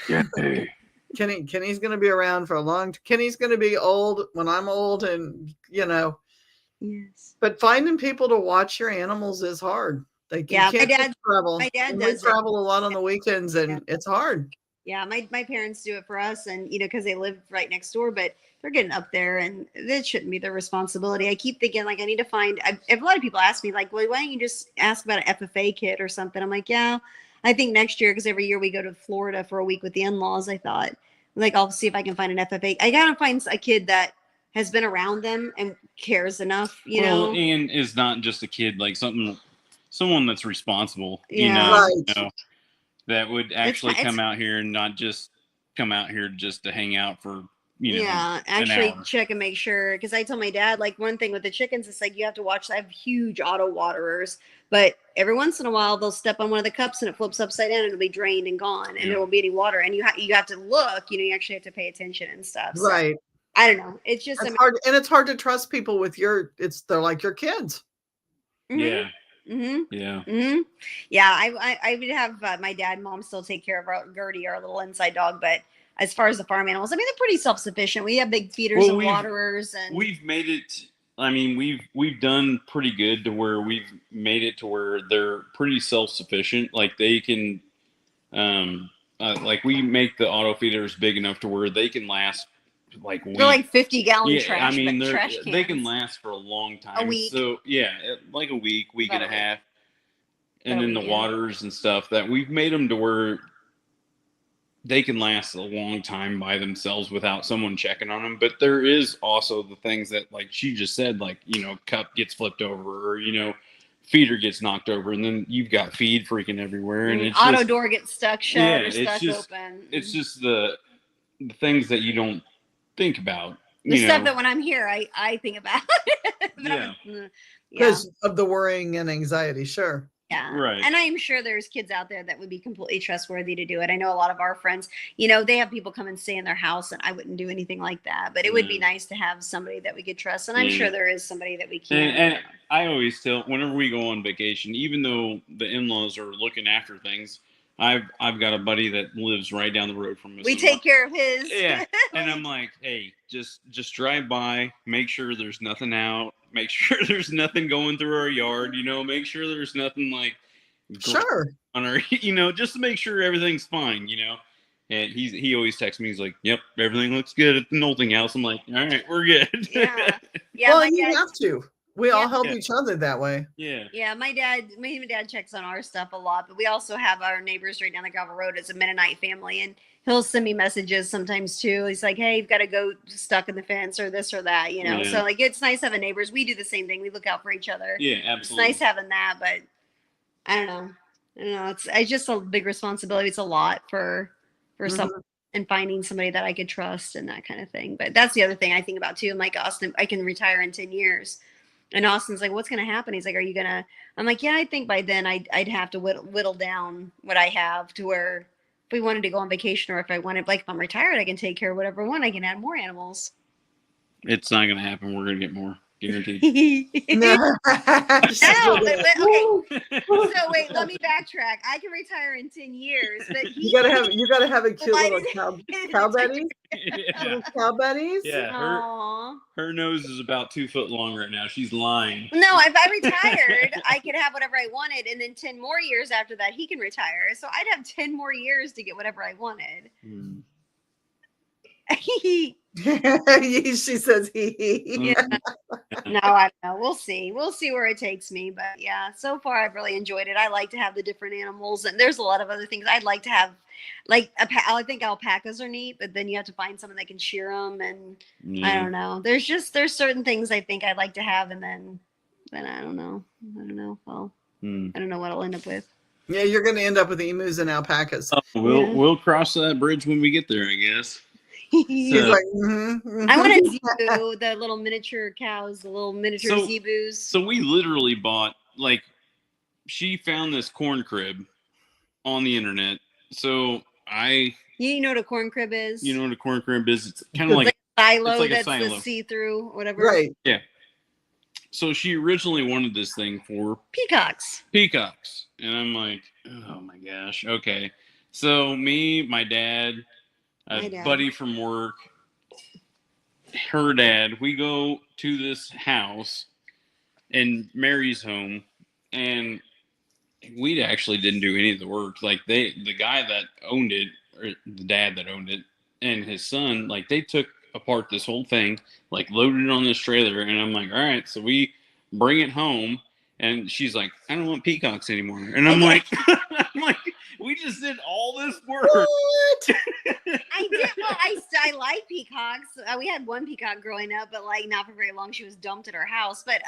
Kenny's going to be around for a long time. Kenny's going to be old when I'm old, and Yes. But finding people to watch your animals is hard. Like, you can't travel. My dad And does we travel a lot on the weekends, and it's hard. Yeah, my parents do it for us, and because they live right next door, but they're getting up there, and that shouldn't be their responsibility. I keep thinking, like, I need to find. A lot of people ask me, like, well, why don't you just ask about an FFA kit or something? I'm like, yeah, I think next year, because every year we go to Florida for a week with the in-laws. I thought, like, I'll see if I can find an FFA. I gotta find a kid that has been around them and cares enough, know. And is not just a kid, like someone that's responsible, Right. That would actually come out here and not just come out here just to hang out for, actually check and make sure. Because I told my dad, like, one thing with the chickens, it's like you have to watch. I have huge auto waterers, but every once in a while they'll step on one of the cups and it flips upside down and it'll be drained and gone, and there won't be any water. And you have to look. You actually have to pay attention and stuff. So, right. I don't know. It's just hard, and it's hard to trust people with they're like your kids. Mm-hmm. Yeah. Mm-hmm. Yeah. Mm-hmm. Yeah. I would have my dad and mom still take care of Gertie, our little inside dog. But as far as the farm animals, I mean, they're pretty self-sufficient. We have big feeders and waterers, and we've made it. I mean, we've done pretty good to where we've made it to where they're pretty self-sufficient. Like, they can, like, we make the auto feeders big enough to where they can last like they're like 50-gallon trash. I mean, trash cans. they can last for a long time. A week. So like a week and a half. And then the week, waters and stuff, that we've made them to where they can last a long time by themselves without someone checking on them. But there is also the things that, like she just said, like, cup gets flipped over, or, feeder gets knocked over, and then you've got feed freaking everywhere. And it's auto door gets stuck shut or stuck open. It's just the things that you don't think about. The stuff that when I'm here, I think about. Because of the worrying and anxiety, sure. Yeah. Right. And I am sure there's kids out there that would be completely trustworthy to do it. I know a lot of our friends, they have people come and stay in their house, and I wouldn't do anything like that. But it would be nice to have somebody that we could trust. And I'm sure there is somebody that we can. And I always tell, whenever we go on vacation, even though the in-laws are looking after things, I've got a buddy that lives right down the road from us. We take care of his. Yeah. And I'm like, hey, just drive by, make sure there's nothing out, make sure there's nothing going through our yard, make sure there's nothing like sure on our, just to make sure everything's fine, And he always texts me, he's like, yep, everything looks good at the Nolting house. I'm like, all right, we're good. Yeah. Well, you have to. We all help each other that way. Yeah. Yeah, my dad checks on our stuff a lot, but we also have our neighbors right down the gravel road. It's a Mennonite family, and he'll send me messages sometimes too. He's like, hey, you've got to go stuck in the fence or this or that, So, like, it's nice having neighbors. We do the same thing. We look out for each other. Yeah, absolutely. It's nice having that, but I don't know. It's just a big responsibility. It's a lot for someone, and finding somebody that I could trust and that kind of thing. But that's the other thing I think about too. I'm like, Austin, I can retire in 10 years. And Austin's like, what's going to happen? He's like, are you going to, I'm like, yeah, I think by then I'd have to whittle down what I have to where if we wanted to go on vacation or if I wanted, like, if I'm retired, I can take care of whatever I want. I can add more animals. It's not going to happen. We're going to get more. Guaranteed. No. No, but okay. So So wait, let me backtrack. I can retire in 10 years, but You gotta have a cute Why little cow betties. yeah. Little cow betties. Yeah, Aw. her nose is about 2 foot long right now. She's lying. No, if I retired, I could have whatever I wanted, and then 10 more years after that, he can retire. So I'd have 10 more years to get whatever I wanted. She says he. Yeah. No, I don't know. We'll see. We'll see where it takes me. But yeah, so far I've really enjoyed it. I like to have the different animals, and there's a lot of other things I'd like to have. Like I think alpacas are neat, but then you have to find someone that can shear them, and I don't know. There's certain things I think I'd like to have, and then I don't know. Well, I don't know what I'll end up with. Yeah, you're gonna end up with emus and alpacas. We'll cross that bridge when we get there, I guess. He's like, I want a zebu, the little miniature cows, the little miniature zebus. So we literally bought, like, she found this corn crib on the internet. So you know what a corn crib is? You know what a corn crib is? It's kind of like a silo. It's like that's a silo. The see-through, whatever. Right. Yeah. So she originally wanted this thing for peacocks. And I'm like, oh my gosh. Okay. So me, my dad, a buddy from work, her dad, we go to this house in Mary's home, and we actually didn't do any of the work. Like the guy that owned it, or the dad that owned it, and his son, like they took apart this whole thing, like loaded it on this trailer, and I'm like, all right, so we bring it home, and she's like, I don't want peacocks anymore, and I'm like, we just did all this work. What? I did. Well, I like peacocks. We had one peacock growing up, but like not for very long. She was dumped at our house. But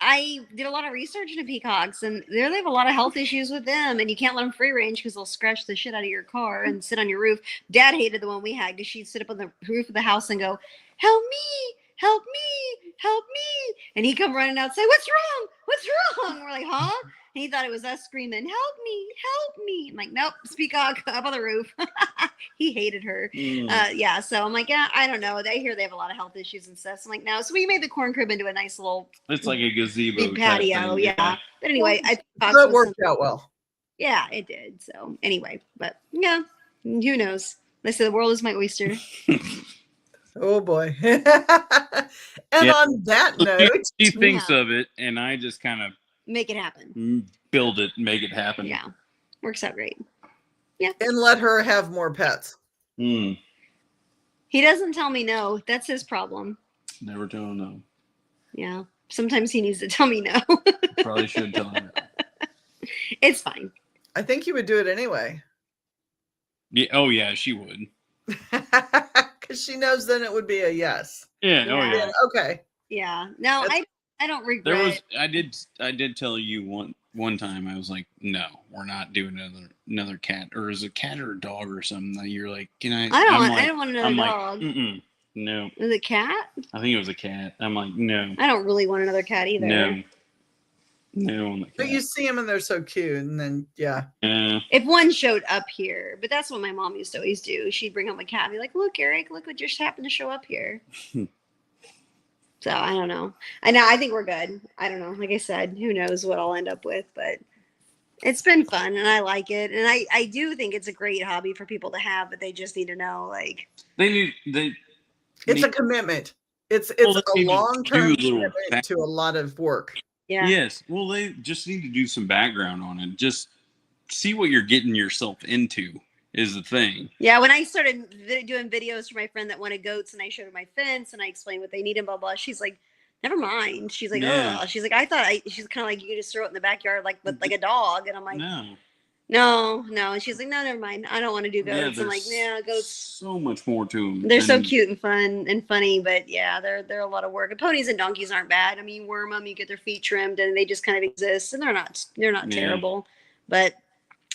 I did a lot of research into peacocks, and they have a lot of health issues with them. And you can't let them free range because they'll scratch the shit out of your car and sit on your roof. Dad hated the one we had because she'd sit up on the roof of the house and go, "Help me! Help me! Help me!" And he'd come running out and say, "What's wrong? What's wrong?" We're like, "Huh?" And he thought it was us screaming, "Help me! Help me!" I'm like, "Nope, peacock up on the roof." He hated her. Yeah, so I'm like, yeah, I don't know. I hear they have a lot of health issues and stuff. So I'm like, no. So we made the corn crib into a nice little. It's like a gazebo patio, yeah. But anyway, that worked out well. Yeah, it did. So anyway, but yeah, who knows? They say the world is my oyster. Oh boy. And on that note, she thinks of it, and I just kind of make it happen. Build it, make it happen. Yeah, works out great. Yeah. And let her have more pets. He doesn't tell me no. That's his problem. Never tell him no. Yeah. Sometimes he needs to tell me no. Probably should tell him. It's fine. I think you would do it anyway. Yeah. Oh yeah, she would. Because she knows then it would be a yes. Yeah. Oh yeah. Okay. Yeah. No, I don't regret. I did tell you one time I was like, no, we're not doing another cat, or is it a cat or a dog or something? You're like, can I? I don't want another dog. Like, no. Was it a cat? I think it was a cat. I'm like, no. I don't really want another cat either. No on the cat. But you see them and they're so cute, and then yeah. If one showed up here, but that's what my mom used to always do. She'd bring home a cat and be like, "Look, Eric, look what just happened to show up here." So I don't know. I think we're good. I don't know. Like I said, who knows what I'll end up with, but it's been fun and I like it. And I do think it's a great hobby for people to have, but they just need to know, like, it's a commitment. It's a long-term commitment to a lot of work. Yeah. Yes. Well, they just need to do some background on it. Just see what you're getting yourself into is the thing. Yeah. When I started doing videos for my friend that wanted goats, and I showed her my fence and I explained what they need and blah, blah, she's like, never mind. She's like, oh, she's like, she's kind of like, you can just throw it in the backyard like with like a dog. And I'm like, no. And she's like, no, never mind. I don't want to do goats. I'm like, yeah, goats. So much more to them. They're so cute and fun and funny, but yeah, they're a lot of work. And ponies and donkeys aren't bad. I mean, you worm them, you get their feet trimmed, and they just kind of exist, and they're not terrible. But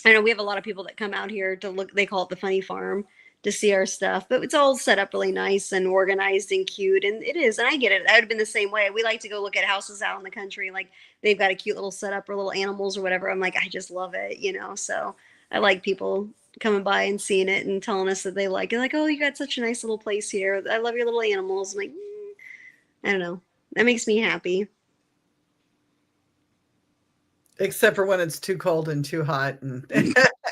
I know we have a lot of people that come out here to look. They call it the funny farm to see our stuff. But it's all set up really nice and organized and cute, and it is. And I get it. I would have been the same way. We like to go look at houses out in the country, like they've got a cute little setup or little animals or whatever. I'm like, I just love it, you know. So I like people coming by and seeing it and telling us that they like it. Like, oh, you got such a nice little place here. I love your little animals. I'm like, I don't know. That makes me happy. Except for when it's too cold and too hot, and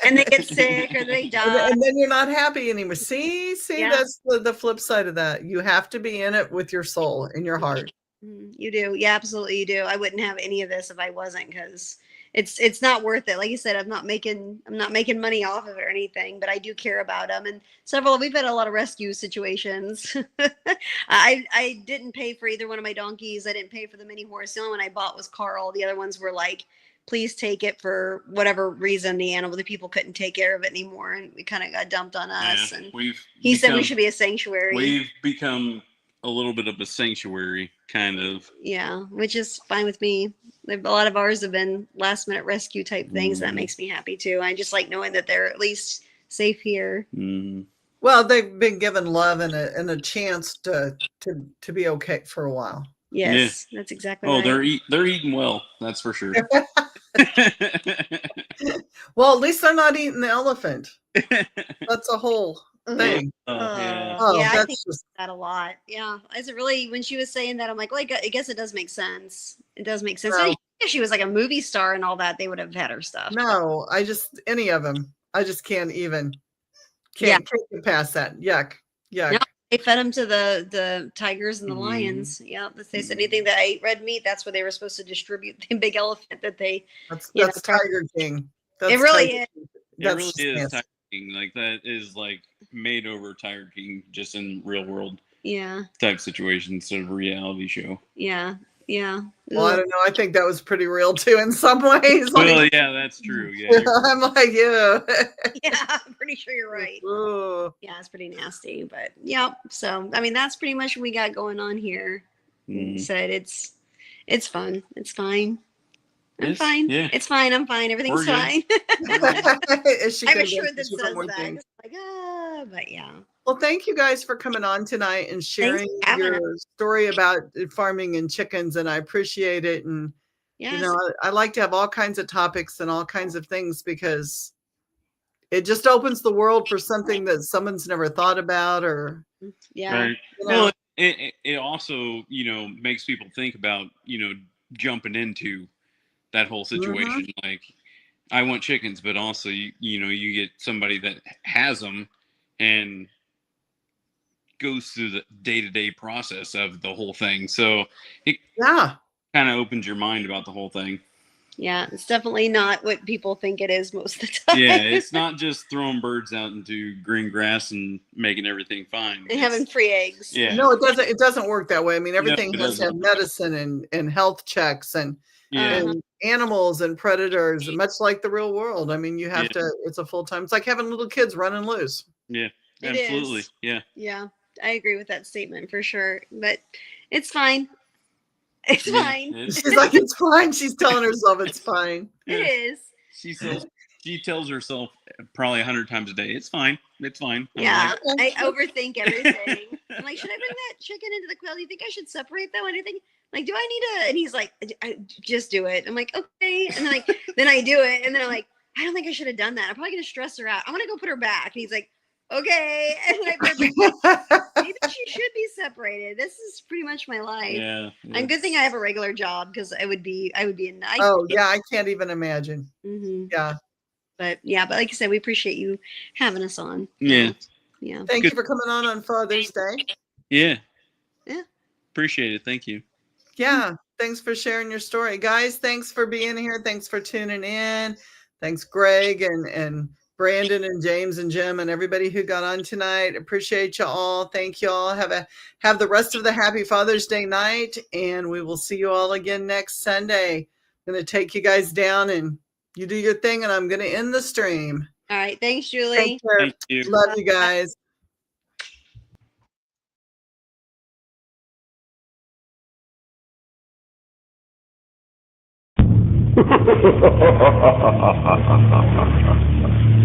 And they get sick or they die. and then you're not happy anymore. See, Yeah. that's the flip side of that. You have to be in it with your soul and your heart. You do. Yeah, absolutely you do. I wouldn't have any of this if I wasn't, because it's not worth it. Like you said, I'm not making money off of it or anything, but I do care about them. And we've had a lot of rescue situations. I didn't pay for either one of my donkeys. I didn't pay for the mini horse. The only one I bought was Carl. The other ones were like, please take it for whatever reason. The people couldn't take care of it anymore, and it kind of got dumped on us. And he said we should be a sanctuary. We've become a little bit of a sanctuary, kind of. Yeah, which is fine with me. A lot of ours have been last minute rescue type things. That makes me happy too. I just like knowing that they're at least safe here. Well, they've been given love and a chance to be okay for a while. Yes, that's exactly right. They're eating well, that's for sure. Well, at least they're not eating the elephant. That's a whole thing. Yeah, I think that a lot. Yeah, is it really? When she was saying that, I'm like, well, I guess it does make sense. It does make sense. No. If she was like a movie star and all that, they would have had her stuff. No, any of them. I just can't get past that. Yuck. No, they fed them to the tigers and the lions. Yeah, they said anything that ate red meat, that's where they were supposed to distribute the big elephant that they. That's Tiger King. That's it really is. It really is Tiger King. Like that is like made over Tiger King, just in real world. Yeah. Type situation instead of a reality show. Yeah. Yeah. Well, I don't know. I think that was pretty real too in some ways. Well, yeah, that's true. Yeah. I'm like, yeah. Yeah, I'm pretty sure you're right. Ooh. Yeah, it's pretty nasty, but yeah. So, I mean, that's pretty much what we got going on here. Said it's fun. It's fine. I'm fine. Yeah. It's fine. I'm fine. Everything's fine. I'm sure that says that. Like, but yeah. Well, thank you guys for coming on tonight and sharing your story about farming and chickens, and I appreciate it. And you know, I like to have all kinds of topics and all kinds of things because it just opens the world for something that someone's never thought about, or right. You know. Well, it also, you know, makes people think about, you know, jumping into that whole situation. Like, I want chickens, but also you know, you get somebody that has them and goes through the day-to-day process of the whole thing. So it kind of opens your mind about the whole thing. Yeah, it's definitely not what people think it is most of the time. Yeah, it's not just throwing birds out into green grass and making everything fine. And having free eggs. Yeah. No, it doesn't. It doesn't work that way. I mean, everything has to have medicine and health checks and animals and predators, much like the real world. I mean, you have to. It's a full time. It's like having little kids running loose. Yeah, absolutely. Yeah. Yeah, I agree with that statement for sure. But it's fine. It's fine. She's like, it's fine. She's telling herself it's fine. It is. She tells herself probably 100 times a day, it's fine. It's fine. Yeah, I overthink everything. I'm like, should I bring that chicken into the quail? Do you think I should separate that one? Do you think, like, do I need to? And he's like, I just do it. I'm like, okay. And then then I do it. And then I'm like, I don't think I should have done that. I'm probably going to stress her out. I'm going to go put her back. And he's like, okay. And I maybe she should be separated. This is pretty much my life. Yeah. And good thing I have a regular job, because I would be a nice. Oh yeah, I can't even imagine. Yeah. But like I said, we appreciate you having us on. Yeah. Yeah. Thank you for coming on Father's Day. Yeah. Yeah. Appreciate it. Thank you. Yeah. Thanks for sharing your story. Guys, thanks for being here. Thanks for tuning in. Thanks, Greg and Brandon and James and Jim and everybody who got on tonight. Appreciate you all. Thank you all. Have the rest of the happy Father's Day night, and we will see you all again next Sunday. I'm going to take you guys down and you do your thing, and I'm going to end the stream. All right. Thanks, Julie. Take care. Thank you. Love you guys. Ha ha ha ha ha ha ha ha ha.